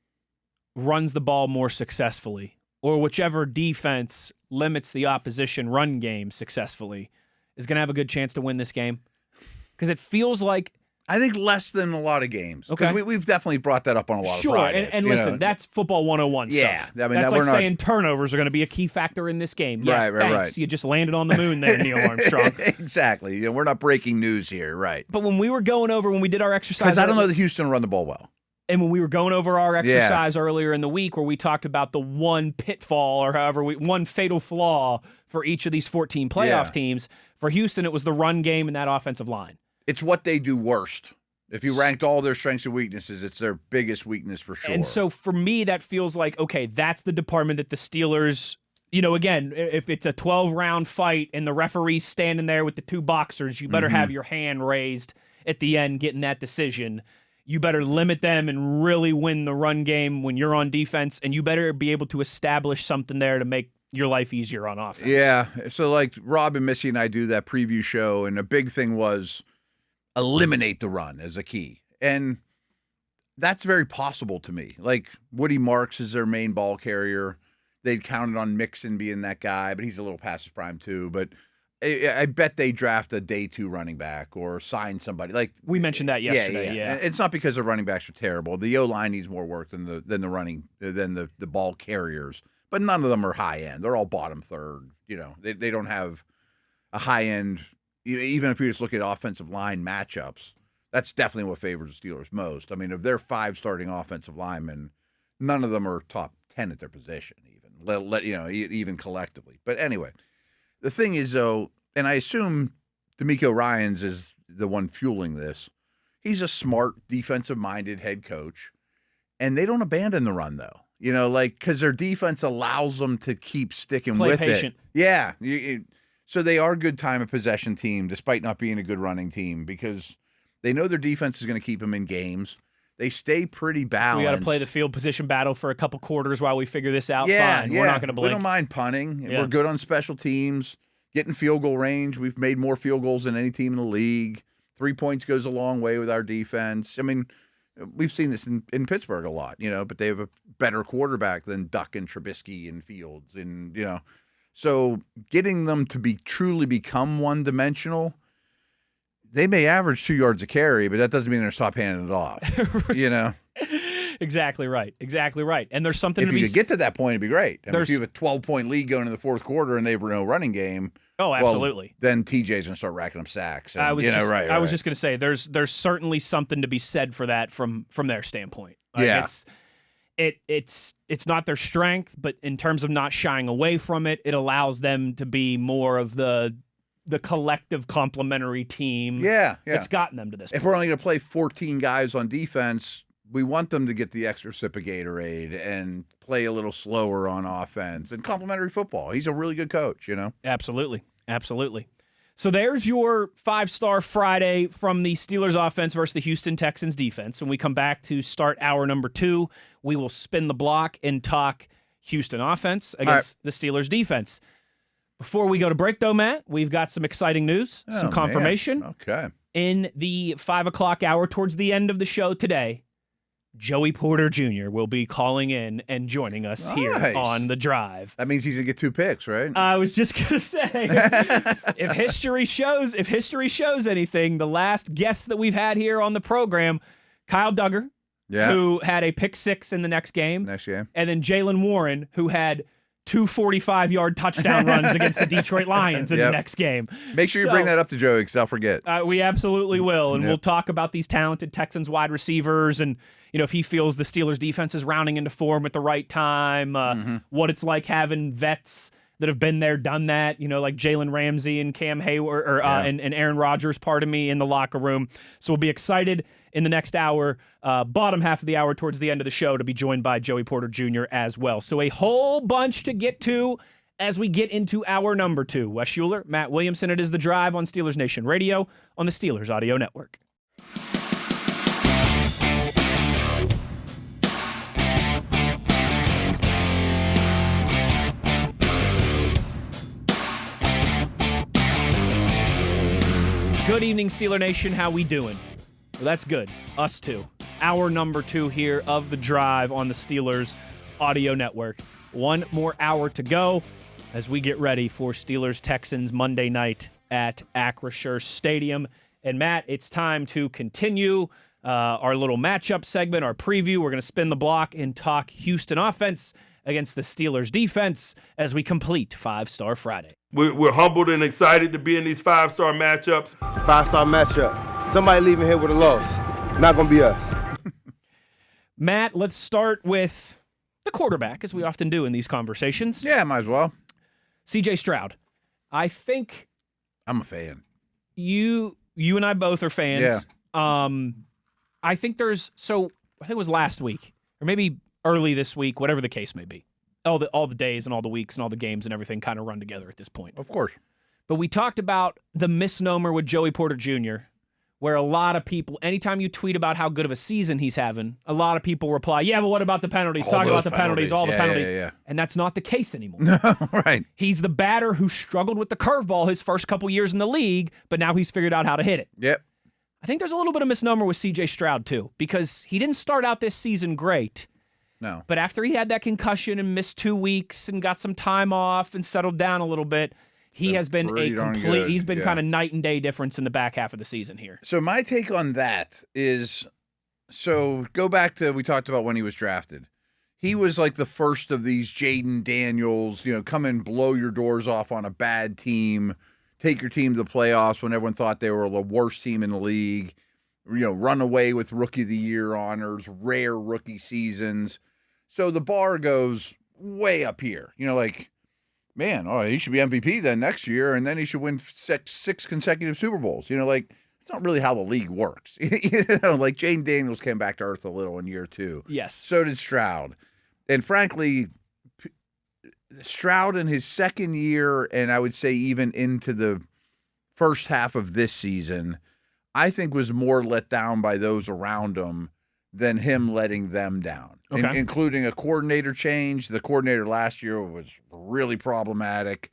runs the ball more successfully or whichever defense limits the opposition run game successfully is going to have a good chance to win this game? Because it feels like I think less than a lot of games. Okay. We've definitely brought that up on a lot of Fridays. Sure, and listen, that's football 101 stuff. Yeah. I mean, that's like saying turnovers are going to be a key factor in this game. Yeah, right. You just landed on the moon there, Neil Armstrong. Exactly. We're not breaking news here, right. But when we were going over, when we did our exercise... Because I don't know that Houston will run the ball well. And when we were going over our exercise earlier in the week where we talked about the one pitfall or one fatal flaw for each of these 14 playoff teams. For Houston, it was the run game and that offensive line. It's what they do worst. If you ranked all their strengths and weaknesses, it's their biggest weakness for sure. And so for me, that feels like, okay, that's the department that the Steelers, again, if it's a 12-round fight and the referee's standing there with the two boxers, you better have your hand raised at the end getting that decision. You better limit them and really win the run game when you're on defense, and you better be able to establish something there to make your life easier on offense. Yeah, so like Rob and Missy and I do that preview show, and a big thing was eliminate the run as a key. And that's very possible to me. Like Woody Marks is their main ball carrier. They'd counted on Mixon being that guy, but he's a little past his prime too. But I bet they draft a day 2 running back or sign somebody. Like we mentioned that yesterday. Yeah. It's not because the running backs are terrible. The O-line needs more work than the ball carriers. But none of them are high end. They're all bottom third. They don't have a high end. Even if you just look at offensive line matchups, that's definitely what favors the Steelers most. I mean, of their 5 starting offensive linemen, none of them are top 10 at their position, even collectively. But anyway, the thing is, though, and I assume DeMeco Ryans is the one fueling this. He's a smart, defensive-minded head coach, and they don't abandon the run, though. Because their defense allows them to keep sticking with patient. It. Yeah. So they are a good time of possession team, despite not being a good running team, because they know their defense is going to keep them in games. They stay pretty balanced. We got to play the field position battle for a couple quarters while we figure this out. Yeah, Fine. We're not going to blink. We don't mind punting. Yeah. We're good on special teams, getting field goal range. We've made more field goals than any team in the league. 3 points goes a long way with our defense. I mean, we've seen this in Pittsburgh a lot, but they have a better quarterback than Duck and Trubisky and Fields. And, so getting them to truly become one-dimensional, they may average 2 yards a carry, but that doesn't mean they're stop handing it off. Exactly right. And there's something if you could get to that point, it'd be great. If you have a 12-point lead going in the fourth quarter and they have no running game, absolutely. Then TJ's gonna start racking up sacks. And, I was just gonna say there's certainly something to be said for that from their standpoint. It's not their strength, but in terms of not shying away from it, it allows them to be more of the collective complementary team. That's gotten them to this point. If we're only going to play 14 guys on defense, we want them to get the extra sip of Gatorade and play a little slower on offense and complementary football. He's a really good coach, Absolutely. So there's your 5-star Friday from the Steelers offense versus the Houston Texans defense. When we come back to start hour number 2, we will spin the block and talk Houston offense against the Steelers defense. Before we go to break, though, Matt, we've got some exciting news, some confirmation. Man. Okay. In the 5 o'clock hour towards the end of the show today, Joey Porter Jr. will be calling in and joining us here on The Drive. That means he's going to get 2 picks, right? I was just going to say, if history shows anything, the last guest that we've had here on the program, Kyle Duggar, who had a pick 6 in the next game. And then Jaylen Warren, who had 2 45-yard touchdown runs against the Detroit Lions in the next game. Make sure you bring that up to Joey, because I'll forget. We absolutely will, and we'll talk about these talented Texans wide receivers and, if he feels the Steelers defense is rounding into form at the right time, what it's like having vets that have been there, done that, like Jalen Ramsey and Cam Hayward and Aaron Rodgers, in the locker room. So we'll be excited in the next hour, bottom half of the hour towards the end of the show, to be joined by Joey Porter Jr. as well. So a whole bunch to get to as we get into hour number 2. Wes Uhler, Matt Williamson, it is The Drive on Steelers Nation Radio on the Steelers Audio Network. Good evening, Steeler Nation. How we doing? Well, that's good. Us too. Hour number 2 here of The Drive on the Steelers Audio Network. 1 more hour to go as we get ready for Steelers-Texans Monday night at Acrisure Stadium. And Matt, it's time to continue our little matchup segment, our preview. We're going to spin the block and talk Houston offense against the Steelers defense as we complete 5-Star Friday. We're humbled and excited to be in these 5-star matchups. 5-star matchup. Somebody leaving here with a loss. Not going to be us. Matt, let's start with the quarterback, as we often do in these conversations. Yeah, might as well. C.J. Stroud. I think I'm a fan. You and I both are fans. Yeah. I think I think it was last week or maybe early this week, whatever the case may be. All the days and all the weeks and all the games and everything kind of run together at this point. Of course. But we talked about the misnomer with Joey Porter Jr., where a lot of people, anytime you tweet about how good of a season he's having, a lot of people reply, yeah, but what about the penalties? Talk about the penalties, all the penalties. Yeah. And that's not the case anymore. No, right. He's the batter who struggled with the curveball his first couple years in the league, but now he's figured out how to hit it. Yep. I think there's a little bit of misnomer with C.J. Stroud, too, because he didn't start out this season great. No. But after he had that concussion and missed 2 weeks and got some time off and settled down a little bit, he has been he's been kind of night and day difference in the back half of the season here. So my take on that is, so go back to, we talked about when he was drafted. He was like the first of these Jaden Daniels, come and blow your doors off on a bad team, take your team to the playoffs when everyone thought they were the worst team in the league, run away with Rookie of the Year honors, rare rookie seasons. So the bar goes way up here, man, he should be MVP then next year, and then he should win six consecutive Super Bowls. It's not really how the league works. Jaden Daniels came back to earth a little in year 2. Yes. So did Stroud. And frankly, Stroud in his second year, and I would say even into the first half of this season, I think was more let down by those around him than him letting them down. Okay. Including a coordinator change. The coordinator last year was really problematic.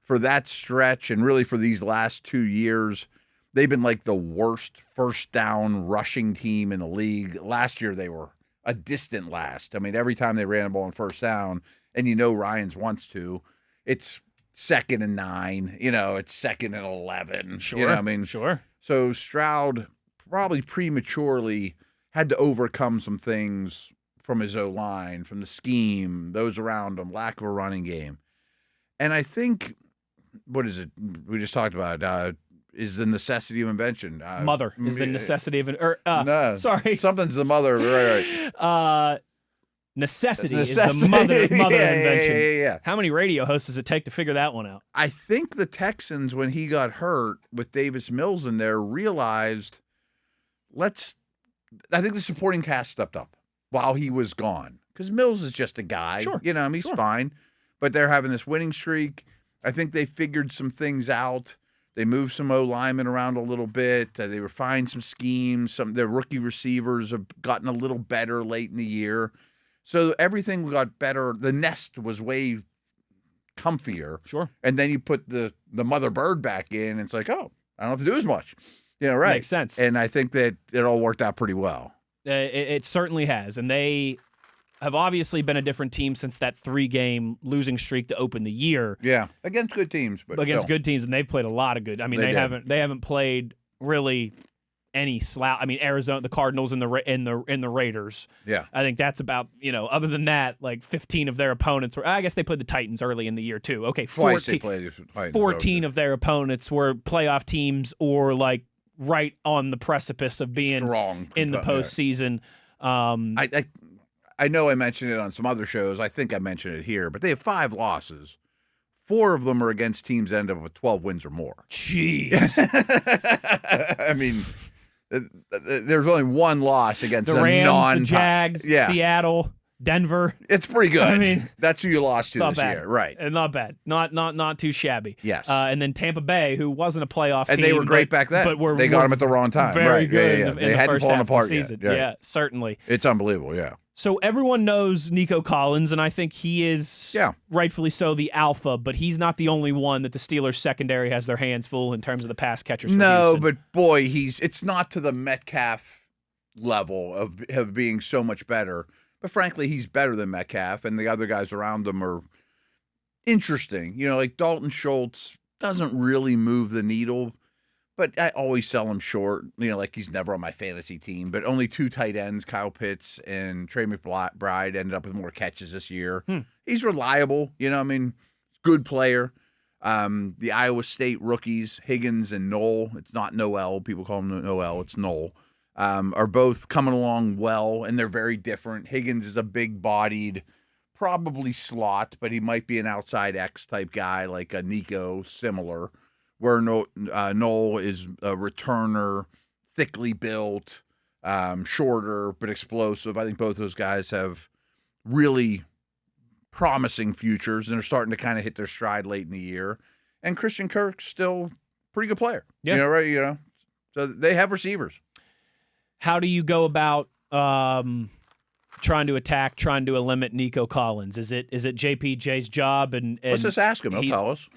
For that stretch and really for these last 2 years, they've been like the worst first down rushing team in the league. Last year, they were a distant last. I mean, every time they ran a ball on first down, and Ryans wants to, it's 2nd and 9. It's 2nd and 11. Sure. Sure. So Stroud probably prematurely had to overcome some things from his O-line, from the scheme, those around him, lack of a running game. And I think, what is it? We just talked about is the necessity of invention. Mother is the necessity of no, sorry. Something's the mother. Right. Necessity is the mother of invention. Yeah. How many radio hosts does it take to figure that one out? I think the Texans, when he got hurt with Davis Mills in there, realized, I think the supporting cast stepped up while he was gone. Because Mills is just a guy. Sure. He's fine. But they're having this winning streak. I think they figured some things out. They moved some O-linemen around a little bit. They refined some schemes. Their rookie receivers have gotten a little better late in the year. So everything got better. The nest was way comfier. Sure. And then you put the mother bird back in, and it's like, I don't have to do as much. Right. Makes sense. And I think that it all worked out pretty well. It certainly has. And they have obviously been a different team since that 3-game losing streak to open the year. Yeah, against good teams, but against still. good teams, and they've played a lot of good. I mean, they haven't played really any slouch. I mean, Arizona, the Cardinals, and the Raiders. Yeah, I think that's about other than that, like 15 of their opponents were. I guess they played the Titans early in the year too. Okay, 14 of their opponents were playoff teams or like right on the precipice of being strong in the postseason. I know I mentioned it on some other shows. I think I mentioned it here, but they have 5 losses. 4 of them are against teams that end up with 12 wins or more. Jeez. I mean, there's only 1 loss against the Rams, the Jags, yeah. Seattle, Denver. It's pretty good. I mean, that's who you lost to this year, right? And not bad, not too shabby. Yes. And then Tampa Bay, who wasn't a playoff team, and they were great back then. But they got them at the wrong time. Very right. good. Yeah. In They the hadn't first fallen half apart of the season. yet. Yeah, certainly. It's unbelievable. Yeah. So everyone knows Nico Collins, and I think he is rightfully so the alpha, but he's not the only one that the Steelers secondary has their hands full in terms of the pass catchers. No, but boy, it's not to the Metcalf level of being so much better. But frankly, he's better than Metcalf, and the other guys around him are interesting. Like Dalton Schultz doesn't really move the needle, but I always sell him short. Like he's never on my fantasy team. But only 2 tight ends, Kyle Pitts and Trey McBride, ended up with more catches this year. He's reliable. Good player. The Iowa State rookies, Higgins and Knoll. It's not Noel. People call him Noel. It's Knoll. Are both coming along well, and they're very different. Higgins is a big-bodied, probably slot, but he might be an outside X type guy like a Nico, similar, where Noel is a returner, thickly built, shorter, but explosive. I think both those guys have really promising futures and are starting to kind of hit their stride late in the year. And Christian Kirk's still a pretty good player. Yeah. Right? So they have receivers. How do you go about trying to limit Nico Collins? Is it JPJ's job? And let's just ask him. He'll tell us.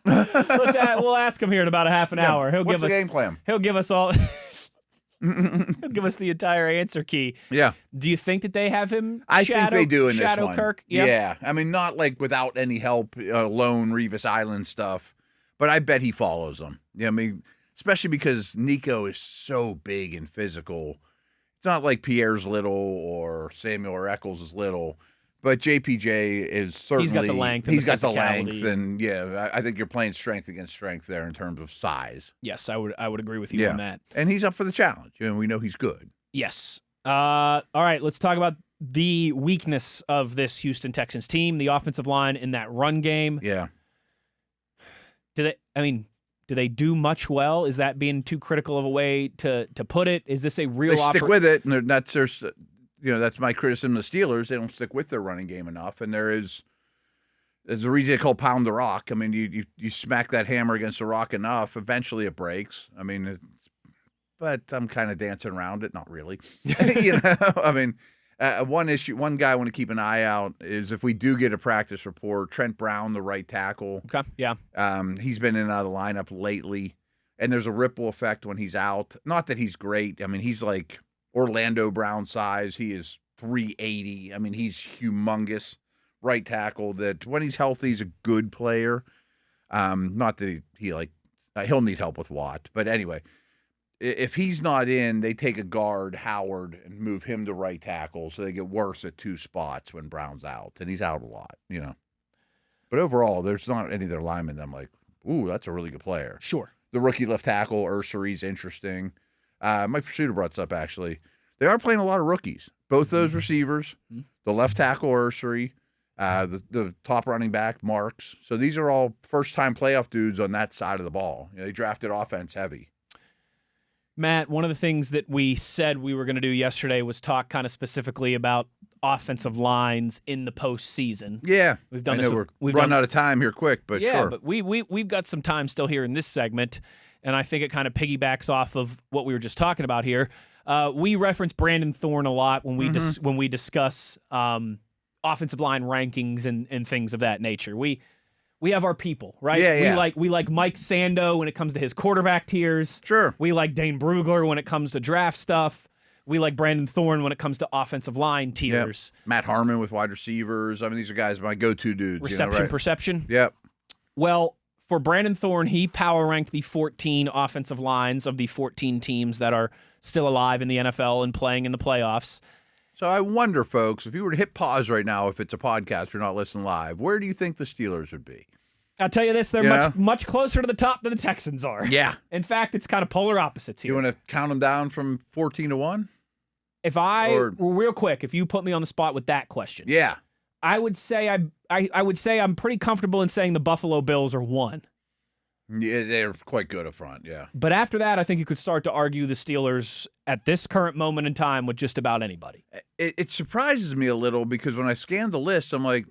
We'll ask him here in about a half an hour. He'll What's give us the game plan. He'll give us all. He'll give us the entire answer key. Yeah. Do you think that they have him? I think they do in this one. Kirk. Yeah. I mean, not like without any help, lone Revis Island stuff, but I bet he follows them. Yeah. I mean, especially because Nico is so big and physical. It's not like Pierre's little or Samuel or Eccles is little, but JPJ is certainly he's got the length. He's got the length, and yeah, I think you're playing strength against strength there in terms of size. Yes, I would agree with you on that. And he's up for the challenge. We know he's good. Yes. All right, let's talk about the weakness of this Houston Texans team, the offensive line in that run game. Yeah. Do they do much well? Is that being too critical of a way to put it? Is this a real? They stick with it, and that's my criticism of the Steelers. They don't stick with their running game enough, and there's a reason they call pound the rock. I mean, you smack that hammer against the rock enough, eventually it breaks. I mean, but I'm kind of dancing around it, not really. I mean, one guy I want to keep an eye out is if we do get a practice report, Trent Brown, the right tackle. Okay, yeah. He's been in and out of the lineup lately, and there's a ripple effect when he's out. Not that he's great. I mean, he's like Orlando Brown size. He is 380. I mean, he's humongous right tackle that when he's healthy, he's a good player. Not that he'll need help with Watt. But anyway, if he's not in, they take a guard, Howard, and move him to right tackle so they get worse at two spots when Brown's out. And he's out a lot, But overall, there's not any of their linemen that I'm like, ooh, that's a really good player. Sure. The rookie left tackle, Ursari's interesting. Mike Pursuta brought this up, actually. They are playing a lot of rookies. Both those receivers, the left tackle, Ursary, the top running back, Marks. So these are all first-time playoff dudes on that side of the ball. They drafted offense heavy. Matt, one of the things that we said we were going to do yesterday was talk kind of specifically about offensive lines in the postseason. Yeah. We've done this. We've run out of time here quick, but yeah, sure. But we've got some time still here in this segment, and I think it kind of piggybacks off of what we were just talking about here. We reference Brandon Thorn a lot when we discuss offensive line rankings and things of that nature. We have our people, right? Yeah. We like Mike Sando when it comes to his quarterback tiers. Sure. We like Dane Brugler when it comes to draft stuff. We like Brandon Thorn when it comes to offensive line tiers. Yep. Matt Harmon with wide receivers. I mean, these are guys, my go-to dudes. Perception. Yep. Well, for Brandon Thorn, he power ranked the 14 offensive lines of the 14 teams that are still alive in the NFL and playing in the playoffs. So I wonder, folks, if you were to hit pause right now, if it's a podcast, you're not listening live, where do you think the Steelers would be? I'll tell you this, they're much closer to the top than the Texans are. Yeah. In fact, it's kind of polar opposites here. You want to count them down from 14 to 1? Real quick, if you put me on the spot with that question. Yeah. I would say I'm pretty comfortable in saying the Buffalo Bills are 1. Yeah, they're quite good up front, yeah. But after that, I think you could start to argue the Steelers at this current moment in time with just about anybody. It surprises me a little because when I scanned the list, I'm like,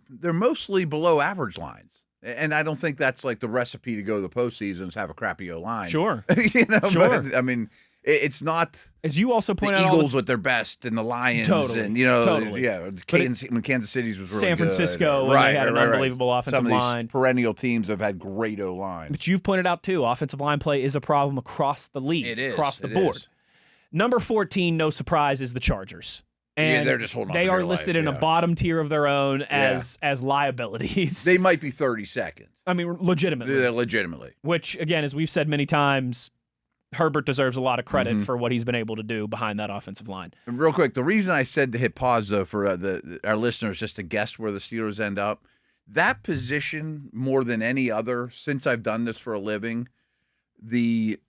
they're mostly below average lines. And I don't think that's like the recipe to go to the postseason is have a crappy O-line. Sure. Sure. But, I mean, it's not as you also point the out Eagles with their best and the Lions and yeah, when Kansas City's was really San Francisco good. When they had an unbelievable offensive Some of line. These perennial teams have had great O-line. But you've pointed out too, offensive line play is a problem across the league, it is, across the board. Is. Number 14, no surprise, is the Chargers. And they're just holding on. They are listed in a bottom tier of their own as liabilities. They might be 32nd. I mean, legitimately. Yeah, legitimately. Which, again, as we've said many times, Herbert deserves a lot of credit for what he's been able to do behind that offensive line. And real quick, the reason I said to hit pause, though, for our listeners just to guess where the Steelers end up, that position, more than any other, since I've done this for a living, the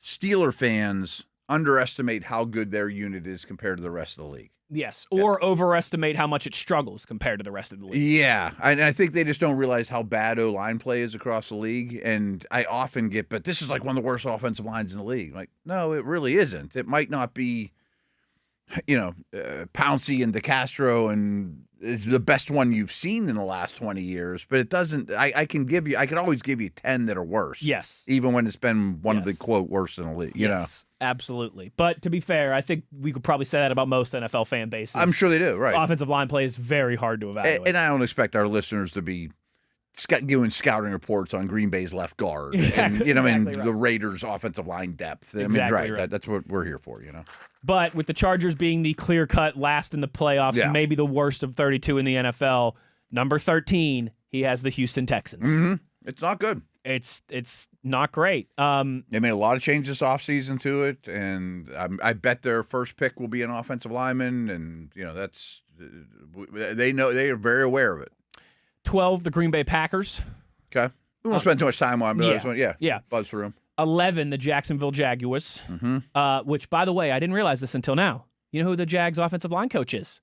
Steeler fans underestimate how good their unit is compared to the rest of the league. Yes, or overestimate how much it struggles compared to the rest of the league. Yeah, I think they just don't realize how bad O-line play is across the league. And I often get, but this is like one of the worst offensive lines in the league. Like, no, it really isn't. It might not be, Pouncey and DeCastro and is the best one you've seen in the last 20 years, but it doesn't. I can always give you 10 that are worse. Yes, even when it's been one of the quote worst in the league. You know, absolutely. But to be fair, I think we could probably say that about most NFL fan bases. I'm sure they do. Right, offensive line play is very hard to evaluate, and I don't expect our listeners to be doing scouting reports on Green Bay's left guard and the Raiders' offensive line depth. Right. That's what we're here for. But with the Chargers being the clear-cut last in the playoffs, maybe the worst of 32 in the NFL, number 13, he has the Houston Texans. Mm-hmm. It's not good. It's not great. They made a lot of changes this offseason to it, and I bet their first pick will be an offensive lineman, and that's they are very aware of it. 12, the Green Bay Packers. Okay. We won't spend too much time on it, but buzz through them. 11, the Jacksonville Jaguars, which, by the way, I didn't realize this until now. You know who the Jags' offensive line coach is?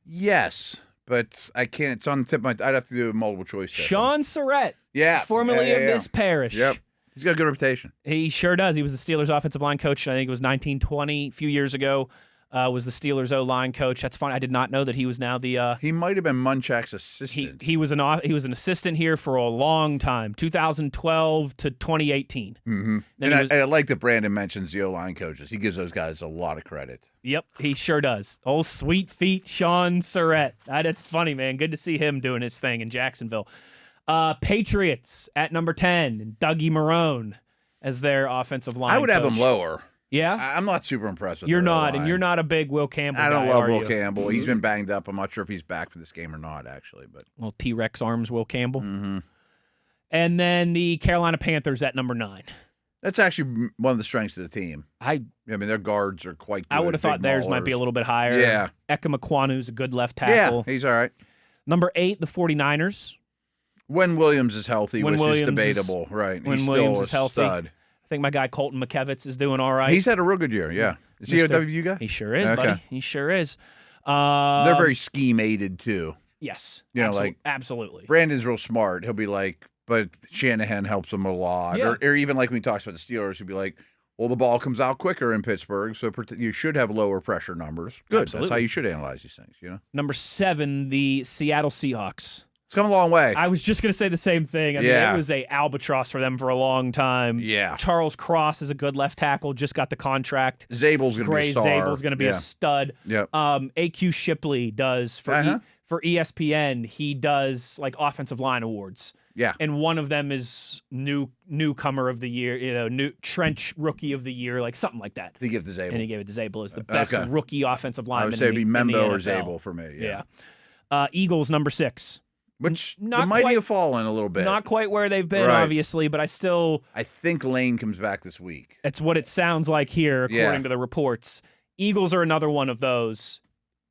Yes, but I can't. It's on the tip of my. I'd have to do a multiple choice. Sean Surratt. Yeah. Formerly of this parish. Yep. He's got a good reputation. He sure does. He was the Steelers' offensive line coach. I think it was 1920, a few years ago. Was the Steelers O-line coach. That's fine. I did not know that he was now the. He might have been Munchak's assistant. He was an assistant here for a long time, 2012 to 2018. Mm-hmm. And I like that Brandon mentions the O-line coaches. He gives those guys a lot of credit. Yep, he sure does. Old sweet feet Sean Surratt. That's funny, man. Good to see him doing his thing in Jacksonville. Patriots at number 10, Dougie Marrone as their offensive line. I would have him lower. Yeah? I'm not super impressed with You're not, and you're not a big Will Campbell guy, I don't love Will Campbell. He's been banged up. I'm not sure if he's back for this game or not, actually. But well, T-Rex arms Will Campbell. Mm-hmm. And then the Carolina Panthers at number 9. That's actually one of the strengths of the team. I mean, their guards are quite good. I would have thought theirs might be a little bit higher. Yeah. Ekam Ekwonu's a good left tackle. Yeah, he's all right. Number 8, the 49ers. When Williams is healthy, which is debatable. Right. When he's Williams still is healthy. Stud. I think my guy Colton McKevitz is doing all right. He's had a real good year, yeah. Is he a WVU guy? He sure is, buddy. He sure is. They're very scheme-aided, too. Yes. Absolutely. Brandon's real smart. He'll be like, but Shanahan helps him a lot. Yeah. Or even like when he talks about the Steelers, he'll be like, well, the ball comes out quicker in Pittsburgh, so you should have lower pressure numbers. Good. Absolutely. That's how you should analyze these things, Number 7, the Seattle Seahawks. It's come a long way. I was just going to say the same thing. I mean, it was a albatross for them for a long time. Yeah. Charles Cross is a good left tackle, just got the contract. Zabel's going to be a star. Zabel's going to be a stud. Yep. AQ Shipley does for ESPN. He does like offensive line awards. Yeah. And one of them is newcomer of the year, new trench rookie of the year, like something like that. He gave it to Zabel. And he gave it to Zabel as the best rookie offensive lineman. I would say it'd be Membo or Zabel for me. Yeah. Eagles number 6. Which might have fallen a little bit. Not quite where they've been, obviously, but I think Lane comes back this week. That's what it sounds like here, according to the reports. Eagles are another one of those.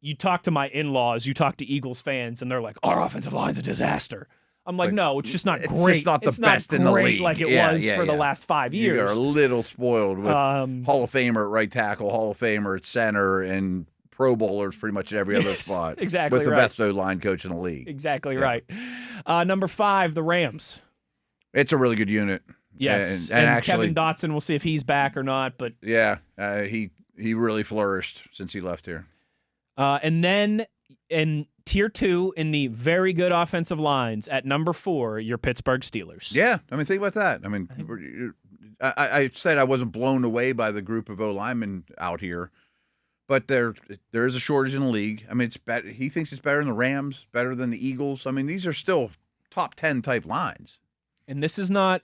You talk to my in-laws, you talk to Eagles fans, and they're like, our offensive line's a disaster. I'm like, no, it's just not great. It's just not the best in the league. Like it was for the last 5 years. You're a little spoiled with Hall of Famer at right tackle, Hall of Famer at center, and Pro Bowlers pretty much at every other spot. Exactly with the best O-line coach in the league. Exactly right. Number 5, the Rams. It's a really good unit. Yes, and actually, Kevin Dotson, we'll see if he's back or not. But yeah, he really flourished since he left here. And then in Tier 2, in the very good offensive lines, at number 4, your Pittsburgh Steelers. Yeah, I mean, think about that. I mean, I said I wasn't blown away by the group of O-linemen out here. But there is a shortage in the league. I mean, it's better. He thinks it's better than the Rams, better than the Eagles. I mean, these are still top 10 type lines. And this is not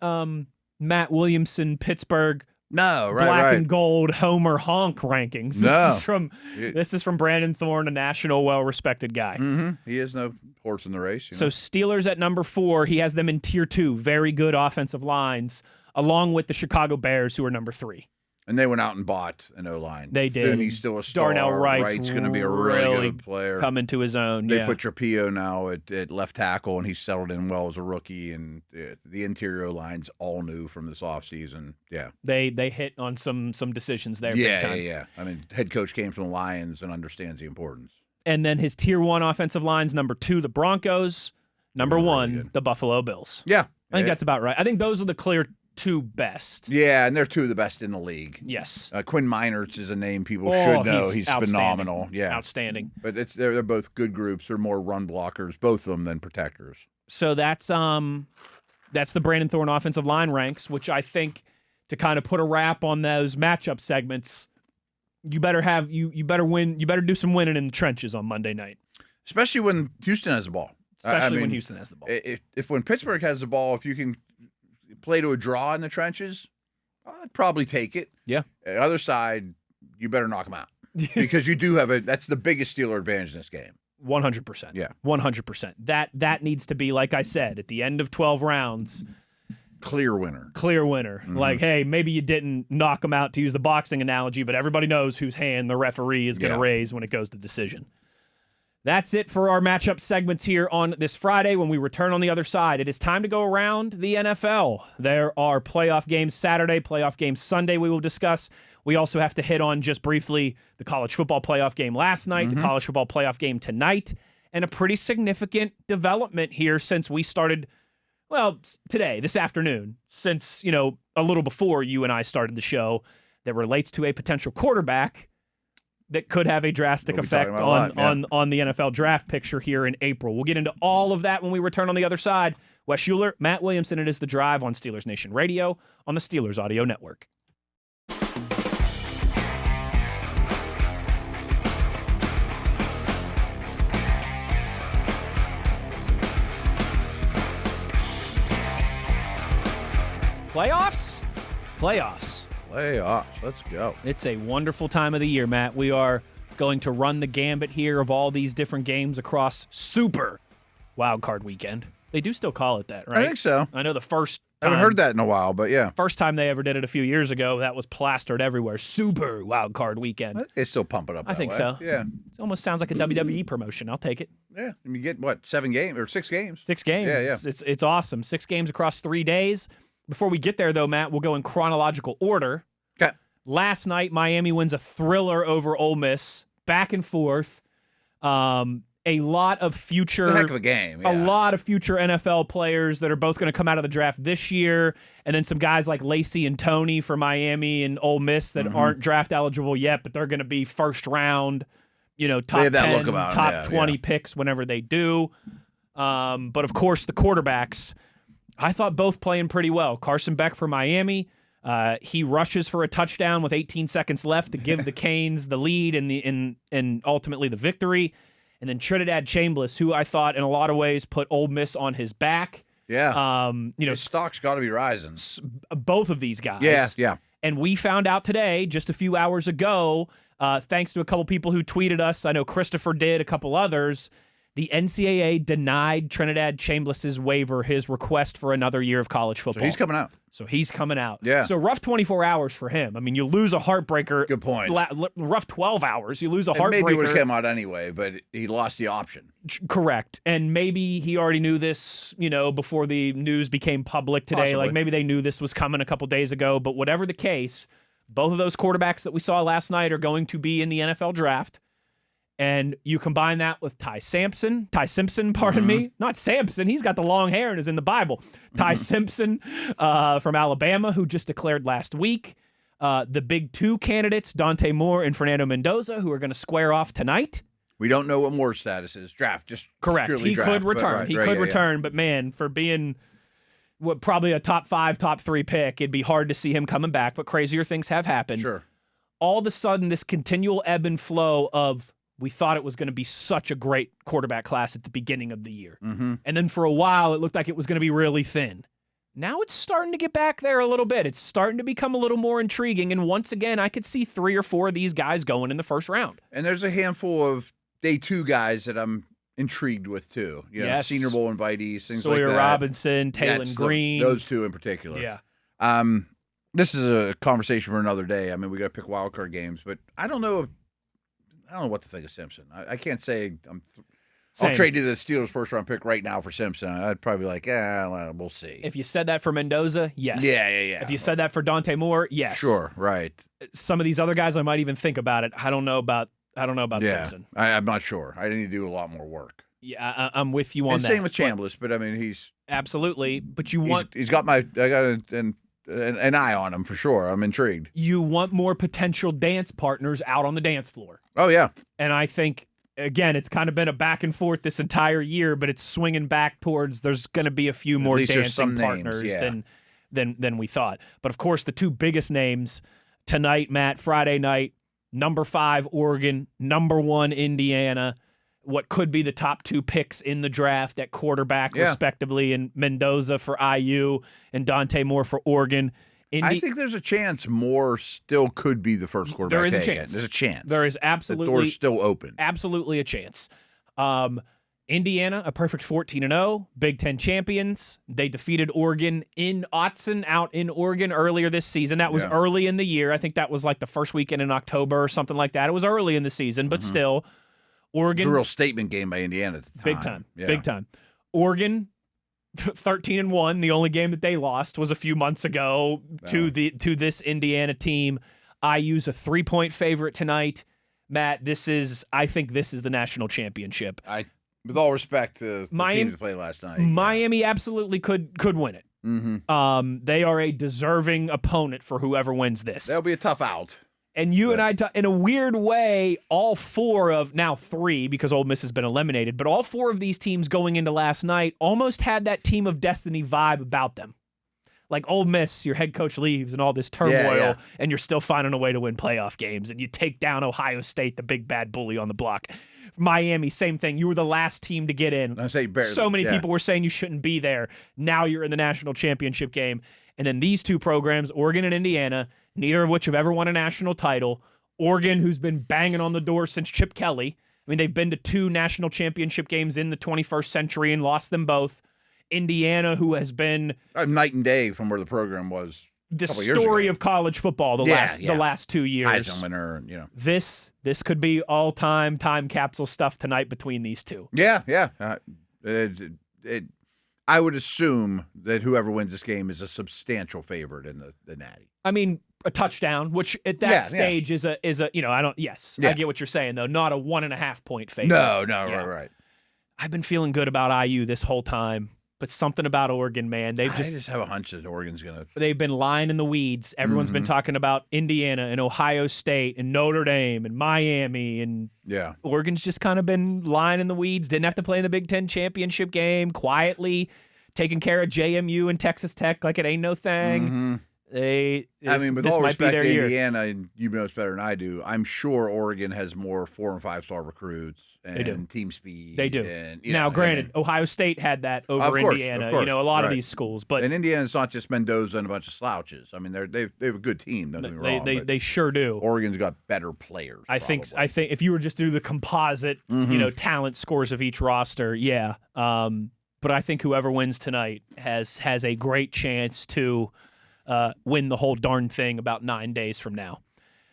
Matt Williamson, Pittsburgh. No, black and gold Homer honk rankings. No. This is from Brandon Thorn, a national well-respected guy. Mm-hmm. He has no horse in the race. So Steelers at number 4. He has them in Tier 2. Very good offensive lines, along with the Chicago Bears, who are number 3. And they went out and bought an O-line. They did. And he's still a star. Darnell Wright's going to be a really good player. Coming to his own. They put Trapio now at left tackle, and he's settled in well as a rookie. And the interior O-line's all new from this offseason. Yeah. They hit on some decisions there. Yeah. I mean, head coach came from the Lions and understands the importance. And then his tier 1 offensive line's number 2, the Broncos. Number 1, the Buffalo Bills. Yeah. I think that's about right. I think those are the clear 2 best. Yeah, and they're 2 of the best in the league. Yes. Quinn Meinerz is a name people should know. He's phenomenal. Yeah. Outstanding. But they're both good groups. They're more run blockers, both of them, than protectors. So that's the Brandon Thorn offensive line ranks, which I think to kind of put a wrap on those matchup segments, you better win. You better do some winning in the trenches on Monday night. Especially when Houston has the ball. When Houston has the ball. If when Pittsburgh has the ball, if you can play to a draw in the trenches, I'd probably take it. Yeah. The other side, you better knock them out. Because you do have that's the biggest Steeler advantage in this game. 100%. Yeah. 100%. That needs to be, like I said, at the end of 12 rounds. Clear winner. Mm-hmm. Like, hey, maybe you didn't knock them out, to use the boxing analogy, but everybody knows whose hand the referee is going to raise when it goes to decision. That's it for our matchup segments here on this Friday. When we return on the other side, it is time to go around the NFL. There are playoff games Saturday, playoff games Sunday we will discuss. We also have to hit on just briefly the college football playoff game last night, the college football playoff game tonight, and a pretty significant development here since we started, today, this afternoon, since, a little before you and I started the show, that relates to a potential quarterback that could have a drastic effect on the NFL draft picture here in April. We'll get into all of that when we return on the other side. Wes Uhler, Matt Williamson, it is The Drive on Steelers Nation Radio on the Steelers Audio Network. Playoffs. Let's go. It's a wonderful time of the year, Matt. We are going to run the gambit here of all these different games across Super Wild Card Weekend. They do still call it that, right? I think so. I know the first I haven't heard that in a while, but yeah. First time they ever did it a few years ago, that was plastered everywhere. Super Wild Card Weekend. I think they still pump it up. I think so. Yeah. It almost sounds like a WWE promotion. I'll take it. Yeah. You get, 6 games? 6 games. 6 games. Yeah. It's awesome. 6 games across 3 days. Before we get there, though, Matt, we'll go in chronological order. Okay. Last night, Miami wins a thriller over Ole Miss, back and forth. A lot of future, it's a heck of a game. Yeah. A lot of future NFL players that are both going to come out of the draft this year, and then some guys like Lacey and Tony for Miami and Ole Miss that aren't draft eligible yet, but they're going to be first round, top 10, top 20 picks whenever they do. But of course, the quarterbacks, I thought both playing pretty well. Carson Beck for Miami. He rushes for a touchdown with 18 seconds left to give the Canes the lead and ultimately the victory. And then Trinidad Chambliss, who I thought in a lot of ways put Ole Miss on his back. Yeah. His stock's got to be rising. Both of these guys. Yeah. And we found out today, just a few hours ago, thanks to a couple people who tweeted us, I know Christopher did, a couple others, the NCAA denied Trinidad Chambliss's waiver, his request for another year of college football. So he's coming out. Yeah. So rough 24 hours for him. I mean, you lose a heartbreaker. Good point. Rough 12 hours. You lose a heartbreaker. Maybe it would have come out anyway, but he lost the option. Correct. And maybe he already knew this, before the news became public today. Possibly. Like maybe they knew this was coming a couple days ago. But whatever the case, both of those quarterbacks that we saw last night are going to be in the NFL draft. And you combine that with Ty Simpson, pardon me. Not Samson, he's got the long hair and is in the Bible. Ty Simpson from Alabama, who just declared last week. The big 2 candidates, Dante Moore and Fernando Mendoza, who are going to square off tonight. We don't know what Moore's status is. Draft, just correct. He could return. He could return, but man, for being probably a top 5, top 3 pick, it'd be hard to see him coming back, but crazier things have happened. Sure. All of a sudden, this continual ebb and flow of we thought it was going to be such a great quarterback class at the beginning of the year. And then for a while, it looked like it was going to be really thin. Now it's starting to get back there a little bit. It's starting to become a little more intriguing. And once again, I could see 3 or 4 of these guys going in the first round. And there's a handful of day 2 guys that I'm intrigued with, too. Yes. Senior Bowl invitees, things Sawyer like that. Robinson, Taylon Green. Those 2 in particular. Yeah. This is a conversation for another day. I mean, we got to pick wild card games, but I don't know what to think of Simpson. I can't say I'll trade you the Steelers first round pick right now for Simpson. I'd probably be like, well, we'll see. If you said that for Mendoza, yes. Yeah. If you said that for Dante Moore, yes. Sure, right. Some of these other guys, I might even think about it. I don't know about Simpson. I'm not sure. I need to do a lot more work. Yeah, I'm with you on that. Same with Chambliss, but I mean, he's absolutely. But he's got I got an eye on him for sure. I'm intrigued. You want more potential dance partners out on the dance floor. Oh yeah, and I think again, it's kind of been a back and forth this entire year, but it's swinging back towards there's going to be a few more dancing partners than we thought. But of course, the two biggest names tonight, Matt, Friday night, number 5 Oregon, number 1 Indiana. What could be the top 2 picks in the draft at quarterback, respectively, and Mendoza for IU and Dante Moore for Oregon. I think there's a chance Moore still could be the first quarterback. There is a chance. There's a chance. There is absolutely. The door's still open. Absolutely a chance. Indiana, a perfect 14-0, Big Ten champions. They defeated Oregon in Autzen out in Oregon earlier this season. That was early in the year. I think that was like the first weekend in October or something like that. It was early in the season, but still. Oregon, it's a real statement game by Indiana at the time. Big time. Oregon, 13-1. The only game that they lost was a few months ago to this Indiana team. IU's a 3-point favorite tonight. Matt, I think this is the national championship. With all respect to the team that played last night, Miami absolutely could win it. Mm-hmm. They are a deserving opponent for whoever wins this. That'll be a tough out. And and I, in a weird way, all 4 of, now 3 because Ole Miss has been eliminated, but all 4 of these teams going into last night almost had that team of destiny vibe about them. Like Ole Miss, your head coach leaves and all this turmoil, and you're still finding a way to win playoff games, and you take down Ohio State, the big bad bully on the block. Miami, same thing. You were the last team to get in. So many people were saying you shouldn't be there. Now you're in the national championship game. And then these 2 programs, Oregon and Indiana, neither of which have ever won a national title. Oregon, who's been banging on the door since Chip Kelly. I mean, they've been to 2 national championship games in the 21st century and lost them both. Indiana, who has been night and day from where the program was. The story of college football the last 2 years. Heisman winner, This could be all-time time capsule stuff tonight between these 2. Yeah. I would assume that whoever wins this game is a substantial favorite in the Natty. I mean, a touchdown, which at that stage is a I get what you're saying though, not a 1.5 point favorite. No, right. I've been feeling good about IU this whole time. But something about Oregon, man. I just have a hunch that Oregon's going to. They've been lying in the weeds. Everyone's been talking about Indiana and Ohio State and Notre Dame and Miami. And Oregon's just kind of been lying in the weeds. Didn't have to play in the Big Ten championship game. Quietly taking care of JMU and Texas Tech like it ain't no thing. With all respect to Indiana, and you know it's better than I do, I'm sure Oregon has more 4- and 5-star recruits and team speed. They do. And, granted, Ohio State had that over Indiana. Of course, a lot of these schools, but and Indiana's not just Mendoza and a bunch of slouches. I mean, they have a good team. Don't get me wrong. They sure do. Oregon's got better players. I think if you were just to do the composite, talent scores of each roster, but I think whoever wins tonight has a great chance to win the whole darn thing about 9 days from now.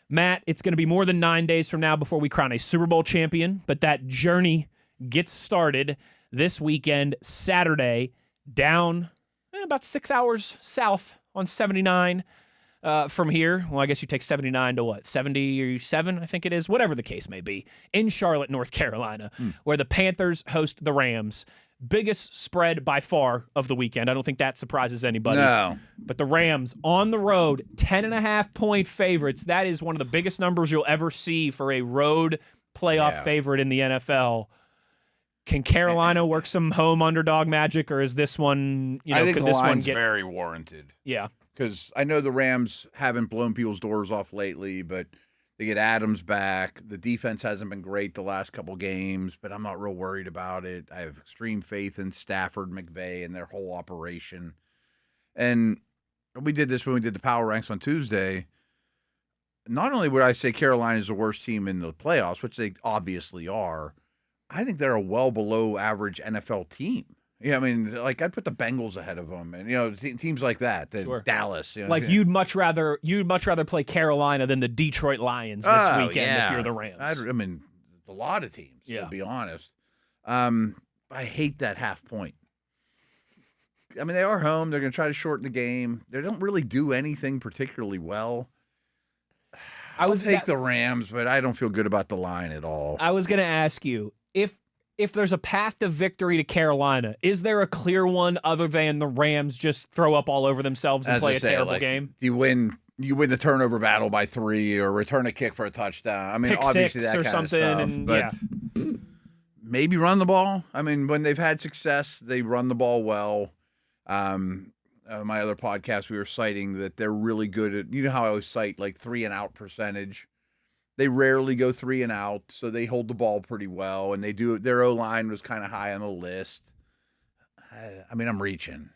Matt, it's going to be more than 9 days from now before we crown a Super Bowl champion, but that journey gets started this weekend, Saturday, down about 6 hours south on 79 from here. Well, I guess you take 79 to what, 77, I think it is, whatever the case may be, in Charlotte, North Carolina, where the Panthers host the Rams. Biggest spread by far of the weekend. I don't think that surprises anybody. No. But the Rams on the road, 10.5 point favorites. That is one of the biggest numbers you'll ever see for a road playoff favorite in the NFL. Can Carolina work some home underdog magic, or is this one, I think could the this one line's get very warranted. Yeah. Because I know the Rams haven't blown people's doors off lately, but they get Adams back. The defense hasn't been great the last couple games, but I'm not real worried about it. I have extreme faith in Stafford, McVay, and their whole operation. And we did this when we did the power ranks on Tuesday. Not only would I say Carolina is the worst team in the playoffs, which they obviously are, I think they're a well below average NFL team. Yeah, I mean, like I'd put the Bengals ahead of them, and teams like that, Sure. Dallas. Like you'd much rather play Carolina than the Detroit Lions this weekend if you're the Rams. I mean, a lot of teams. Yeah. To be honest, I hate that half point. I mean, they are home. They're going to try to shorten the game. They don't really do anything particularly well. I would take the Rams, but I don't feel good about the line at all. I was going to ask you if there's a path to victory to Carolina, is there a clear one other than the Rams just throw up all over themselves and play a terrible game? You win the turnover battle by 3 or return a kick for a touchdown. I mean, Pick obviously six that or kind something, of stuff. But maybe run the ball. I mean, when they've had success, they run the ball well. My other podcast, we were citing that they're really good at, how I always cite like 3-and-out percentage. They rarely go 3-and-out, so they hold the ball pretty well, and they do. Their O-line was kind of high on the list. I mean, I'm reaching.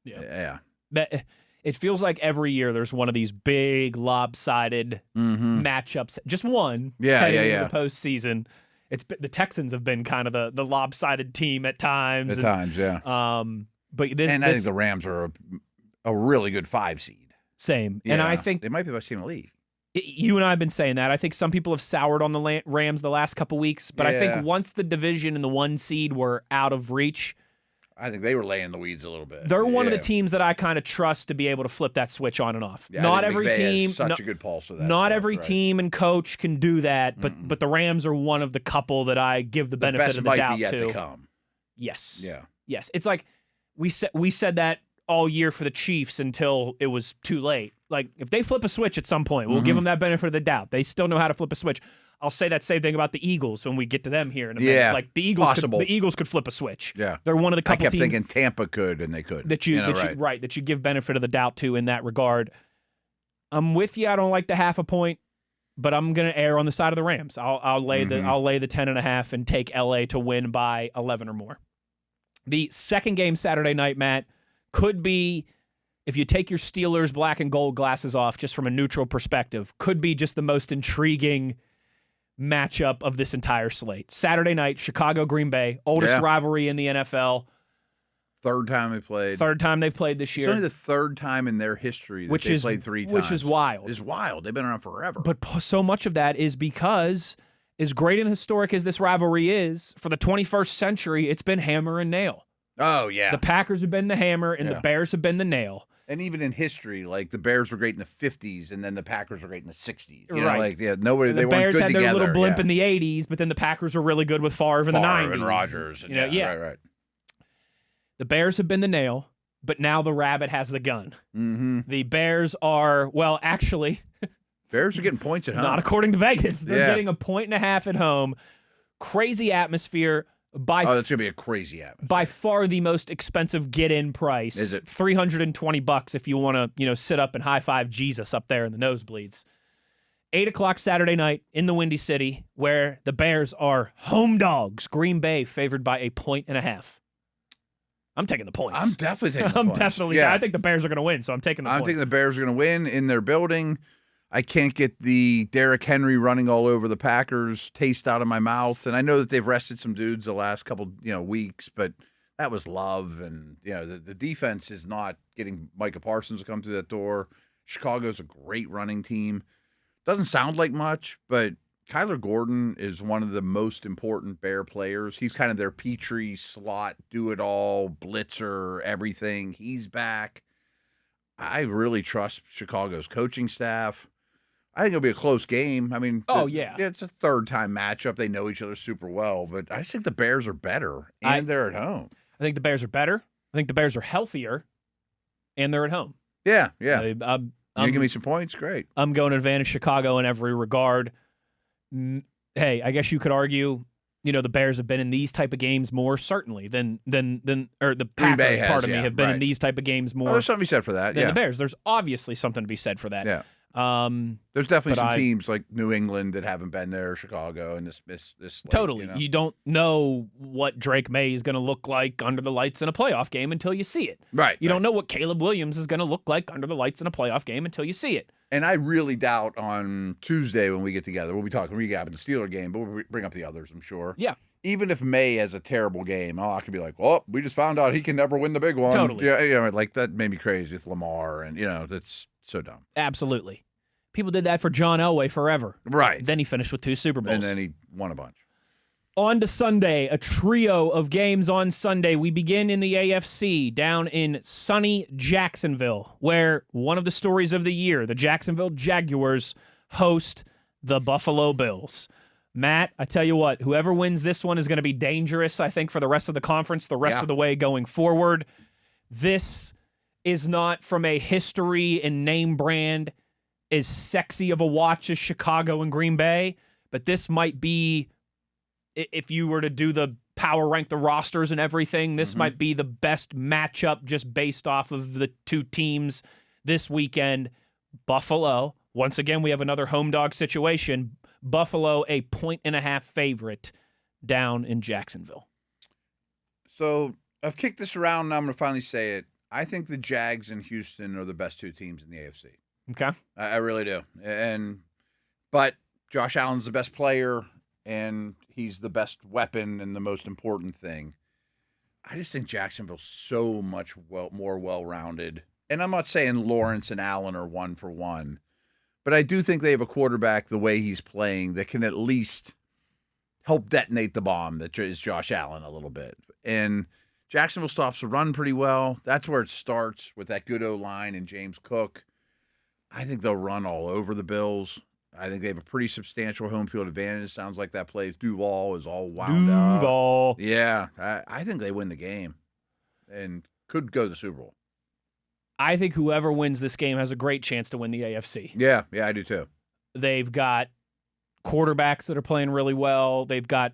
Yeah. It feels like every year there's one of these big lopsided matchups. Just one. Heading into the postseason. The Texans have been kind of the lopsided team at times. Yeah. But I think the Rams are a really good 5 seed. Same. Yeah. And I think they might be the best team in the league. You and I have been saying that. I think some people have soured on the Rams the last couple weeks, but I think once the division and the 1 seed were out of reach, I think they were laying the weeds a little bit. They're one of the teams that I kind of trust to be able to flip that switch on and off. Yeah, not every team has such a good pulse for that. Not every team and coach can do that, but the Rams are one of the couple that I give the benefit of the doubt yet to. To come. Yes. Yeah. Yes. It's like we said that all year for the Chiefs until it was too late. Like, if they flip a switch at some point, we'll give them that benefit of the doubt. They still know how to flip a switch. I'll say that same thing about the Eagles when we get to them here in a minute. Yeah, like the Eagles could flip a switch. Yeah, they're one of the couple teams. I kept thinking Tampa could, and they could. That you give benefit of the doubt to in that regard. I'm with you. I don't like the half a point, but I'm gonna err on the side of the Rams. I'll lay the 10.5 and take LA to win by 11 or more. The second game Saturday night, Matt, could be, if you take your Steelers black and gold glasses off just from a neutral perspective, could be just the most intriguing matchup of this entire slate. Saturday night, Chicago-Green Bay, oldest rivalry in the NFL. Third time they played. Third time they've played this year. It's only the third time in their history that they played 3 times. Which is wild. It's wild. They've been around forever. But so much of that is because, as great and historic as this rivalry is, for the 21st century, it's been hammer and nail. Oh, yeah. The Packers have been the hammer, and the Bears have been the nail. And even in history, like the Bears were great in the 50s, and then the Packers were great in the 60s. You know, right. Like, nobody. They weren't good together. The Bears had their little blimp in the 80s, but then the Packers were really good with Favre in the 90s. And Rodgers. And right. The Bears have been the nail, but now the rabbit has the gun. Mm-hmm. The Bears are, well, actually. Bears are getting points at home. Not according to Vegas. They're getting 1.5 at home. Crazy atmosphere. That's going to be a crazy atmosphere. By far the most expensive get-in price. Is it? $320 if you want to, sit up and high-five Jesus up there in the nosebleeds. 8 o'clock Saturday night in the Windy City, where the Bears are home dogs. Green Bay favored by 1.5. I'm taking the points. I'm definitely taking the points. I think the Bears are going to win, so I'm taking the points. I'm thinking the Bears are going to win in their building. I can't get the Derrick Henry running all over the Packers taste out of my mouth. And I know that they've rested some dudes the last couple, weeks, but that was love. And, the defense is not getting Micah Parsons to come through that door. Chicago's a great running team. Doesn't sound like much, but Kyler Gordon is one of the most important Bear players. He's kind of their Petrie slot, do-it-all, blitzer, everything. He's back. I really trust Chicago's coaching staff. I think it'll be a close game. I mean, it's a third-time matchup. They know each other super well, but I just think the Bears are better, and they're at home. I think the Bears are better. I think the Bears are healthier, and they're at home. Yeah. You give me some points? Great. I'm going to advantage Chicago in every regard. Hey, I guess you could argue, the Bears have been in these type of games more certainly than the Packers, have been in these type of games more. There's something to be said for that. Than the Bears. There's obviously something to be said for that. Yeah. There's definitely some teams like New England that haven't been there, Chicago, and this slate, totally. You don't know what Drake May is going to look like under the lights in a playoff game until you see it. Right. You don't know what Caleb Williams is going to look like under the lights in a playoff game until you see it. And I really doubt on Tuesday when we get together, we'll be talking recap of the Steeler game, but we'll bring up the others, I'm sure. Yeah. even if May has a terrible game, I could be like, well, we just found out he can never win the big one. Totally. Yeah, like that made me crazy with Lamar, and that's so dumb. Absolutely. People did that for John Elway forever. Right. Then he finished with 2 Super Bowls. And then he won a bunch. On to Sunday, a trio of games on Sunday. We begin in the AFC down in sunny Jacksonville, where one of the stories of the year, the Jacksonville Jaguars host the Buffalo Bills. Matt, I tell you what, whoever wins this one is going to be dangerous, I think, for the rest of the conference, the rest of the way going forward. This is not, from a history and name brand, as sexy of a watch as Chicago and Green Bay, but this might be, if you were to do the power rank the rosters and everything, this might be the best matchup just based off of the two teams this weekend. Buffalo, once again, we have another home dog situation. Buffalo, a 1.5 favorite down in Jacksonville. So I've kicked this around, now I'm going to finally say it. I think the Jags and Houston are the best 2 teams in the AFC. Okay. I really do. But Josh Allen's the best player, and he's the best weapon and the most important thing. I just think Jacksonville's so much more well-rounded. And I'm not saying Lawrence and Allen are 1 for 1, but I do think they have a quarterback, the way he's playing, that can at least help detonate the bomb that is Josh Allen a little bit. And Jacksonville stops the run pretty well. That's where it starts with that good O-line and James Cook. I think they'll run all over the Bills. I think they have a pretty substantial home field advantage. Sounds like that place. Duval is all wound up. Duval. Yeah, I think they win the game and could go to the Super Bowl. I think whoever wins this game has a great chance to win the AFC. Yeah, I do too. They've got quarterbacks that are playing really well. They've got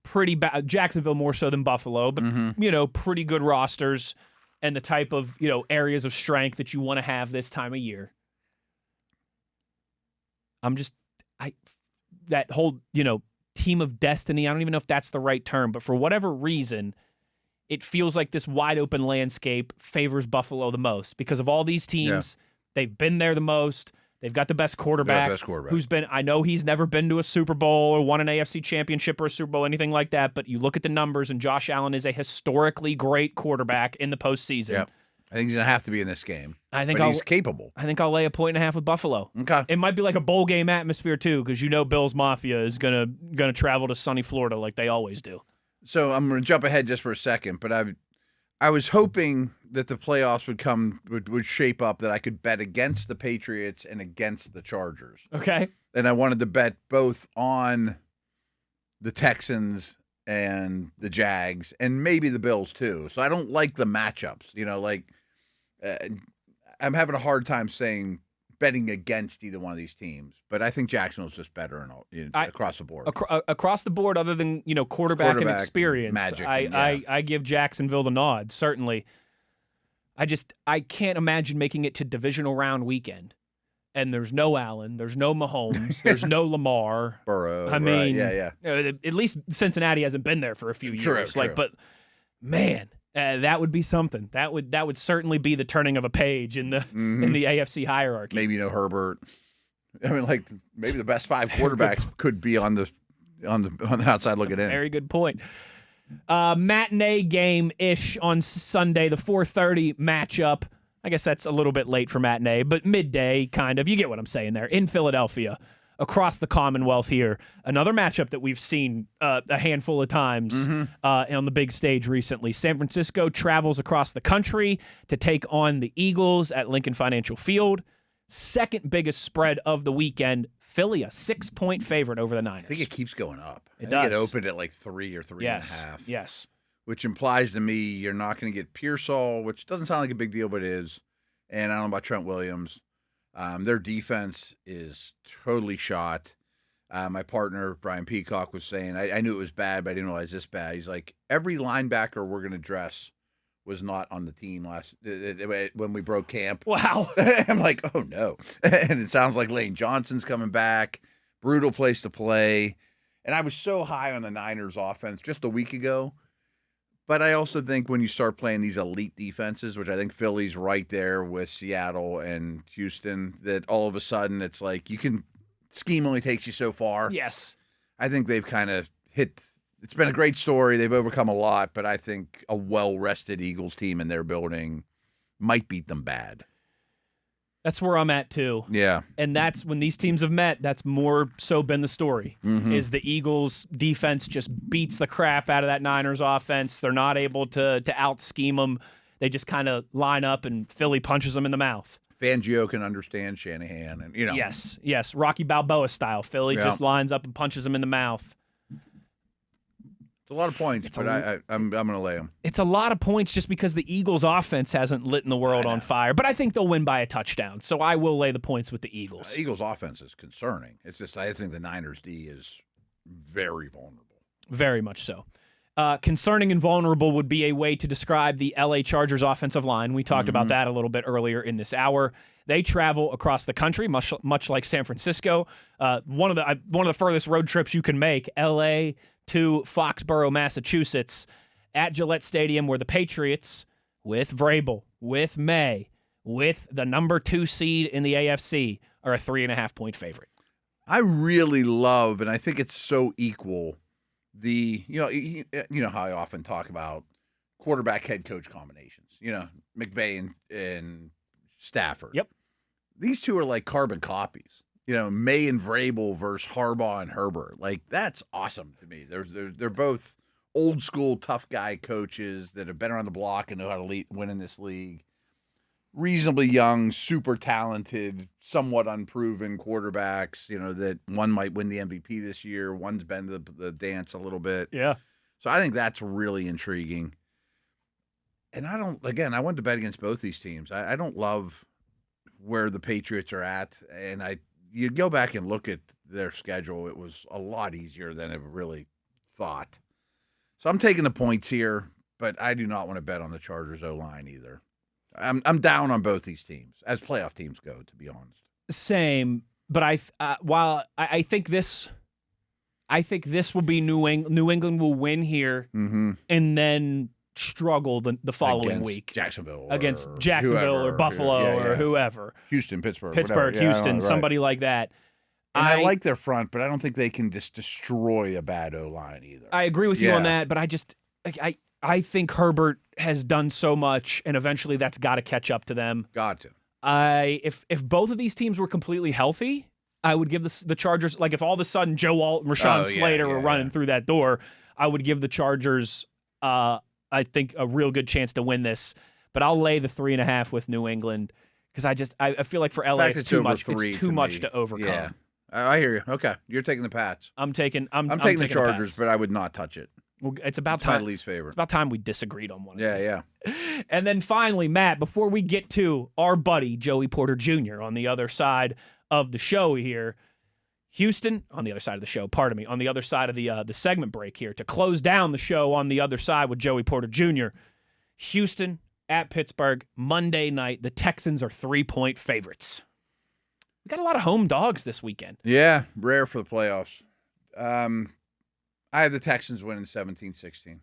pretty bad, Jacksonville more so than Buffalo, but pretty good rosters and the type of areas of strength that you want to have this time of year. That whole team of destiny. I don't even know if that's the right term, but for whatever reason, it feels like this wide open landscape favors Buffalo the most because of all these teams. Yeah. They've been there the most. They've got the best quarterback. Who's been, I know he's never been to a Super Bowl or won an AFC championship or a Super Bowl, anything like that, but you look at the numbers and Josh Allen is a historically great quarterback in the postseason. Yep. I think he's going to have to be in this game. But he's capable. I think I'll lay a 1.5 with Buffalo. Okay. It might be like a bowl game atmosphere too, because Bills Mafia is gonna travel to sunny Florida like they always do. So I'm going to jump ahead just for a second, but I was hoping that the playoffs would shape up that I could bet against the Patriots and against the Chargers. Okay. And I wanted to bet both on the Texans and the Jags and maybe the Bills too. So I don't like the matchups. I'm having a hard time betting against either one of these teams, but I think Jacksonville's just better across the board. Across the board, other than quarterback and experience, magic. I give Jacksonville the nod. Certainly, I can't imagine making it to divisional round weekend, and there's no Allen, there's no Mahomes, there's no Lamar, Burrow. I mean, yeah. At least Cincinnati hasn't been there for a few years. True. But man. That would be something. That would certainly be the turning of a page in the AFC hierarchy. Maybe Herbert. I mean, maybe the best 5 quarterbacks could be on the outside looking in. Very good point. Matinee game-ish on Sunday, the 4:30 matchup. I guess that's a little bit late for matinee, but midday kind of. You get what I'm saying there. In Philadelphia. Across the Commonwealth here. Another matchup that we've seen a handful of times on the big stage recently. San Francisco travels across the country to take on the Eagles at Lincoln Financial Field. Second biggest spread of the weekend. Philly, a 6-point favorite over the Niners. I think it keeps going up. It does. It opened at 3 or 3.5. Yes. Which implies to me you're not going to get Pearsall, which doesn't sound like a big deal, but it is. And I don't know about Trent Williams. Their defense is totally shot. My partner, Brian Peacock, was saying, I knew it was bad, but I didn't realize this bad. He's like, every linebacker we're going to dress was not on the team when we broke camp. Wow. I'm like, oh, no. And it sounds like Lane Johnson's coming back. Brutal place to play. And I was so high on the Niners offense just a week ago. But I also think when you start playing these elite defenses, which I think Philly's right there with Seattle and Houston, that all of a sudden it's like scheme only takes you so far. Yes. I think they've kind of hit it's been a great story. They've overcome a lot, but I think a well-rested Eagles team in their building might beat them bad. That's where I'm at, too. Yeah. And that's when these teams have met, that's more so been the story, is the Eagles' defense just beats the crap out of that Niners offense. They're not able to out-scheme them. They just kind of line up, and Philly punches them in the mouth. Fangio can understand Shanahan. And Yes. Rocky Balboa style. Philly just lines up and punches them in the mouth. It's a lot of points, but I'm going to lay them. It's a lot of points just because the Eagles' offense hasn't lit the world on fire. But I think they'll win by a touchdown, so I will lay the points with the Eagles. Eagles' offense is concerning. It's just I think the Niners' D is very vulnerable. Very much so. Concerning and vulnerable would be a way to describe the LA Chargers offensive line. We talked about that a little bit earlier in this hour. They travel across the country, much like San Francisco. One of the furthest road trips you can make, LA to Foxborough, Massachusetts, at Gillette Stadium, where the Patriots, with Vrabel, with May, with the number 2 seed in the AFC, are a 3.5-point favorite. I really love, and I think it's so equal, you know how I often talk about quarterback head coach combinations. McVay and Stafford. Yep. These two are like carbon copies. May and Vrabel versus Harbaugh and Herbert. Like, that's awesome to me. They're both old school tough guy coaches that have been around the block and know how to win in this league. Reasonably young, super talented, somewhat unproven quarterbacks, that one might win the MVP this year. One's been the dance a little bit. Yeah. So I think that's really intriguing. And I wanted to bet against both these teams. I don't love where the Patriots are at. And you go back and look at their schedule, it was a lot easier than I really thought. So I'm taking the points here, but I do not want to bet on the Chargers O-line either. I'm down on both these teams as playoff teams go, to be honest. Same, but I think this will be New England will win here, and then struggle the following against week against Jacksonville whoever, or Buffalo or whoever, Pittsburgh, Houston, somebody like that. And I like their front, but I don't think they can just destroy a bad O-line either. I agree with you on that, but I think Herbert has done so much, and eventually that's got to catch up to them. Got to. If both of these teams were completely healthy, I would give the Chargers, like if all of a sudden Joe Alt and Rashawn Slater were running through that door, I would give the Chargers, I think, a real good chance to win this. But I'll lay the 3.5 with New England because I feel like for LA it's too much. It's too much to overcome. Yeah. I hear you. Okay, you're taking the Pats. I'm taking the Chargers, but I would not touch it. Well, it's about time. My least favorite. It's about time we disagreed on one of these. Yeah. And then finally, Matt, before we get to our buddy Joey Porter Jr. on the other side of the show here, Houston on the other side of the show. Pardon me, on the other side of the segment break here to close down the show on the other side with Joey Porter Jr. Houston at Pittsburgh Monday night. The Texans are 3-point favorites. We got a lot of home dogs this weekend. Yeah, rare for the playoffs. I have the Texans winning 17-16.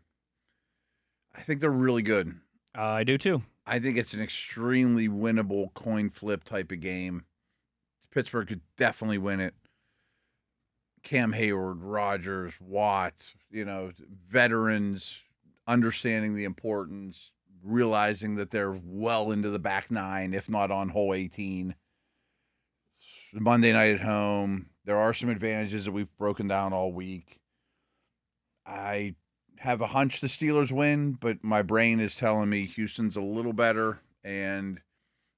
I think they're really good. I do too. I think it's an extremely winnable coin flip type of game. Pittsburgh could definitely win it. Cam Hayward, Rodgers, Watt, veterans understanding the importance, realizing that they're well into the back nine, if not on hole 18. Monday night at home. There are some advantages that we've broken down all week. I have a hunch the Steelers win, but my brain is telling me Houston's a little better, and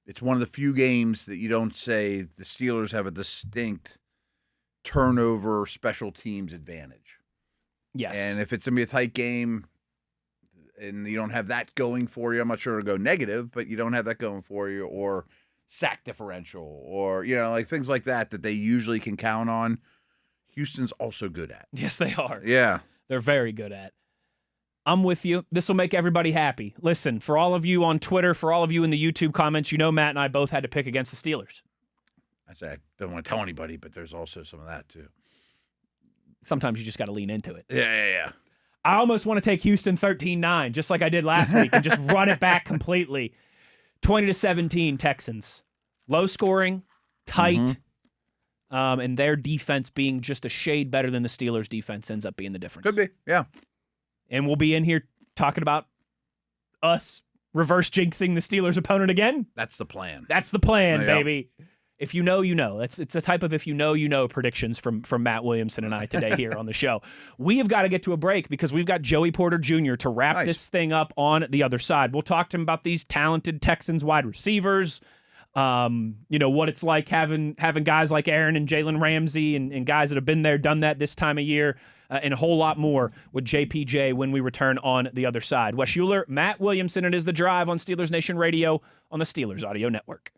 it's one of the few games that you don't say the Steelers have a distinct turnover special teams advantage. Yes. And if it's going to be a tight game and you don't have that going for you, I'm not sure it'll go negative, but you don't have that going for you, or sack differential, or like things like that they usually can count on. Houston's also good at. Yes, they are. Yeah. They're very good at. I'm with you. This will make everybody happy. Listen, for all of you on Twitter, for all of you in the YouTube comments, Matt and I both had to pick against the Steelers. I don't want to tell anybody, but there's also some of that too. Sometimes you just got to lean into it. Yeah. I almost want to take Houston 13-9, just like I did last week, and just run it back completely. 20-17 Texans. Low scoring, tight. and their defense being just a shade better than the Steelers' defense ends up being the difference. Could be, yeah. And we'll be in here talking about us reverse jinxing the Steelers' opponent again. That's the plan. That's the plan, Yeah. baby. If you know, you know. It's a type of if you know predictions from Matt Williamson and I today here on the show. We have got to get to a break because we've got Joey Porter Jr. to wrap this thing up on the other side. We'll talk to him about these talented Texans wide receivers, what it's like having guys like Aaron and Jalen Ramsey and guys that have been there, done that this time of year, and a whole lot more with JPJ when we return on the other side. Wes Uhler, Matt Williamson, it is The Drive on Steelers Nation Radio on the Steelers Audio Network.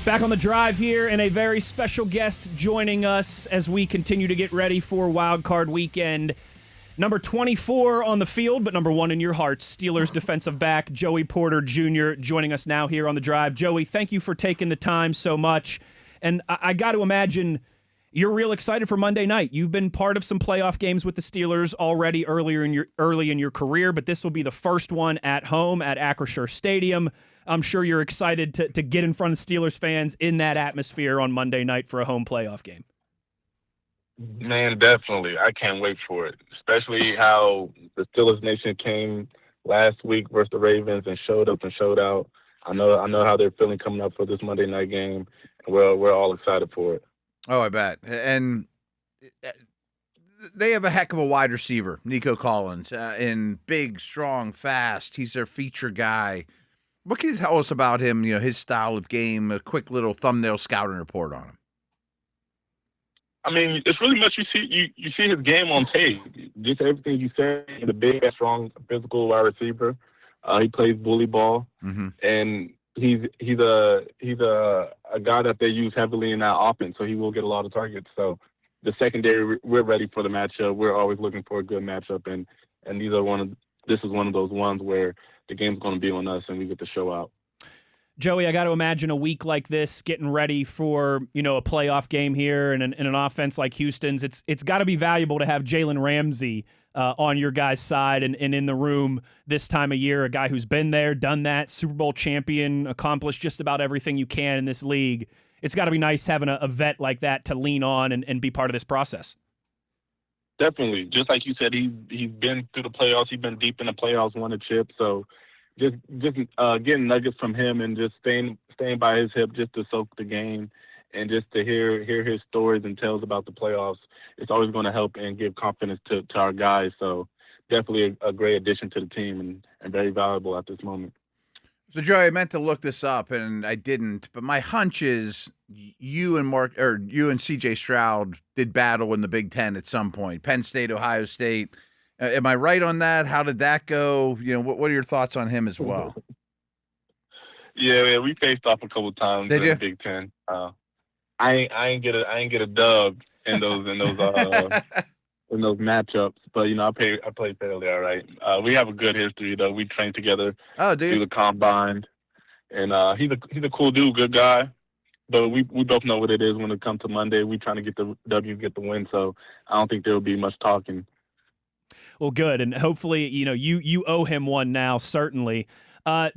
Back on The Drive here, and a very special guest joining us as we continue to get ready for Wild Card Weekend. Number 24 on the field, but number 1 in your hearts, Steelers defensive back Joey Porter Jr. joining us now here on The Drive. Joey, thank you for taking the time so much. And I got to imagine you're real excited for Monday night. You've been part of some playoff games with the Steelers already early in your career, but this will be the first one at home at Acrisure Stadium. I'm sure you're excited to get in front of Steelers fans in that atmosphere on Monday night for a home playoff game. Man, definitely. I can't wait for it, especially how the Steelers Nation came last week versus the Ravens and showed up and showed out. I know how they're feeling coming up for this Monday night game, and we're all excited for it. Oh, I bet. And they have a heck of a wide receiver, Nico Collins, and big, strong, fast. He's their feature guy. What can you tell us about him, his style of game, a quick little thumbnail scouting report on him? I mean, it's really much you see his game on tape. Just everything you said, the big, strong, physical wide receiver. He plays bully ball, and he's a guy that they use heavily in that offense, so he will get a lot of targets. So the secondary, we're ready for the matchup. We're always looking for a good matchup, and this is one of those ones where the game's going to be on us, and we get to show out. Joey, I got to imagine a week like this, getting ready for a playoff game here and an offense like Houston's. It's got to be valuable to have Jalen Ramsey on your guys' side and in the room this time of year. A guy who's been there, done that, Super Bowl champion, accomplished just about everything you can in this league. It's got to be nice having a vet like that to lean on and be part of this process. Definitely, just like you said, he's been through the playoffs. He's been deep in the playoffs, won a chip. So just getting nuggets from him and just staying by his hip just to soak the game and just to hear his stories and tales about the playoffs. It's always going to help and give confidence to our guys. So definitely a great addition to the team and very valuable at this moment. So, Joey, I meant to look this up, and I didn't. But my hunch is you and C.J. Stroud did battle in the Big Ten at some point. Penn State, Ohio State. Am I right on that? How did that go? What are your thoughts on him as well? Yeah, we faced off a couple of times in the Big Ten. I ain't get a dub in those in those matchups, but I played fairly all right. We have a good history though. We trained together through the combine, and he's a cool dude, good guy. But we both know what it is when it comes to Monday. We trying to get the W, get the win. So I don't think there will be much talking. Well, good, and hopefully you owe him one now, certainly.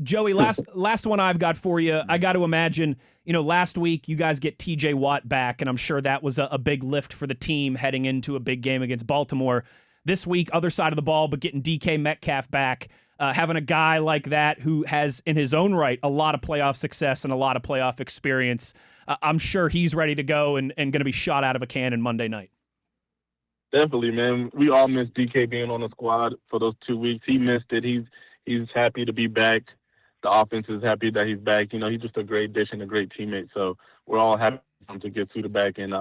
Joey, last one I've got for you. I got to imagine, last week you guys get TJ Watt back, and I'm sure that was a big lift for the team heading into a big game against Baltimore. This week, other side of the ball, but getting DK Metcalf back, having a guy like that who has, in his own right, a lot of playoff success and a lot of playoff experience. I'm sure he's ready to go and going to be shot out of a cannon Monday night. Definitely, man. We all missed DK being on the squad for those 2 weeks. He missed it. He's happy to be back. The offense is happy that he's back. He's just a great addition, a great teammate. So we're all happy for him to get suited back and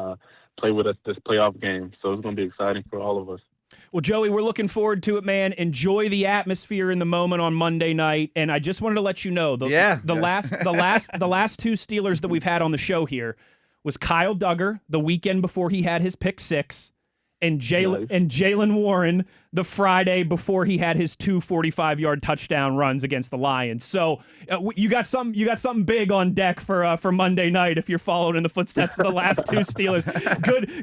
play with us this playoff game. So it's going to be exciting for all of us. Well, Joey, we're looking forward to it, man. Enjoy the atmosphere in the moment on Monday night. And I just wanted to let you know the last two Steelers that we've had on the show here was Kyle Duggar the weekend before he had his pick six. And Jaylen Warren the Friday before he had his 2 45-yard touchdown runs against the Lions. So you got something big on deck for Monday night if you're following in the footsteps of the last two Steelers.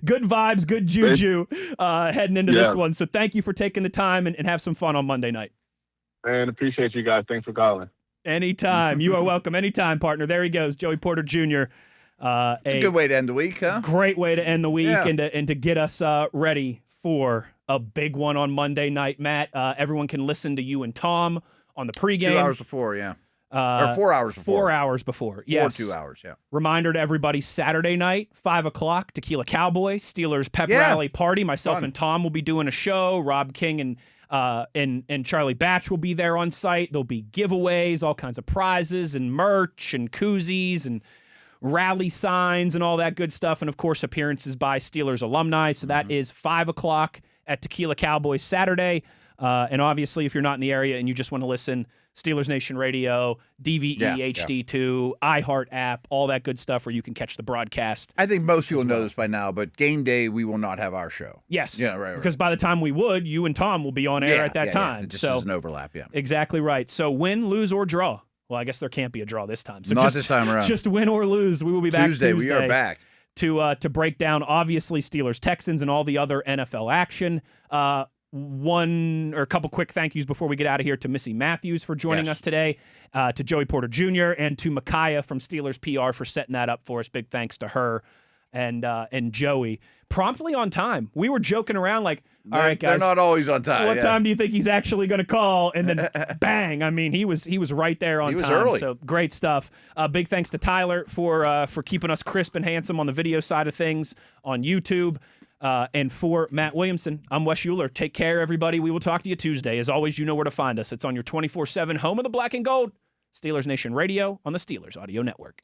Good vibes, good juju heading into this one. So thank you for taking the time and have some fun on Monday night. And appreciate you guys. Thanks for calling. Anytime. You are welcome. Anytime, partner. There he goes, Joey Porter Jr. It's a good way to end the week, huh? Great way to end the week and to get us ready for a big one on Monday night, Matt. Everyone can listen to you and Tom on the pregame. 2 hours before, or 4 hours before. 4 hours before, yes. 2 hours, yeah. Reminder to everybody, Saturday night, 5 o'clock, Tequila Cowboy, Steelers pep rally party. Myself and Tom will be doing a show. Rob King and Charlie Batch will be there on site. There'll be giveaways, all kinds of prizes and merch and koozies and rally signs and all that good stuff. And, of course, appearances by Steelers alumni. So that is 5 o'clock at Tequila Cowboys Saturday. And obviously, if you're not in the area and you just want to listen, Steelers Nation Radio, DVE, HD2, iHeart app, all that good stuff where you can catch the broadcast. I think most people know this by now, but game day, we will not have our show. Yes. Yeah, right. Because by the time we would, you and Tom will be on air at that time. It just is an overlap, Exactly right. So win, lose, or draw. Well, I guess there can't be a draw this time. So not this time around. Just win or lose. We will be back Tuesday. We are back. To break down, obviously, Steelers, Texans, and all the other NFL action. One or a couple quick thank yous before we get out of here to Missi Matthews for joining us today, to Joey Porter Jr., and to Micaiah from Steelers PR for setting that up for us. Big thanks to her and Joey. Promptly on time. We were joking around like, all right, guys. They're not always on time. What time do you think he's actually going to call? And then bang. I mean, he was right there on time. He was early. So great stuff. Big thanks to Tyler for keeping us crisp and handsome on the video side of things on YouTube. And for Matt Williamson, I'm Wes Uhler. Take care, everybody. We will talk to you Tuesday. As always, you know where to find us. It's on your 24/7 home of the black and gold, Steelers Nation Radio on the Steelers Audio Network.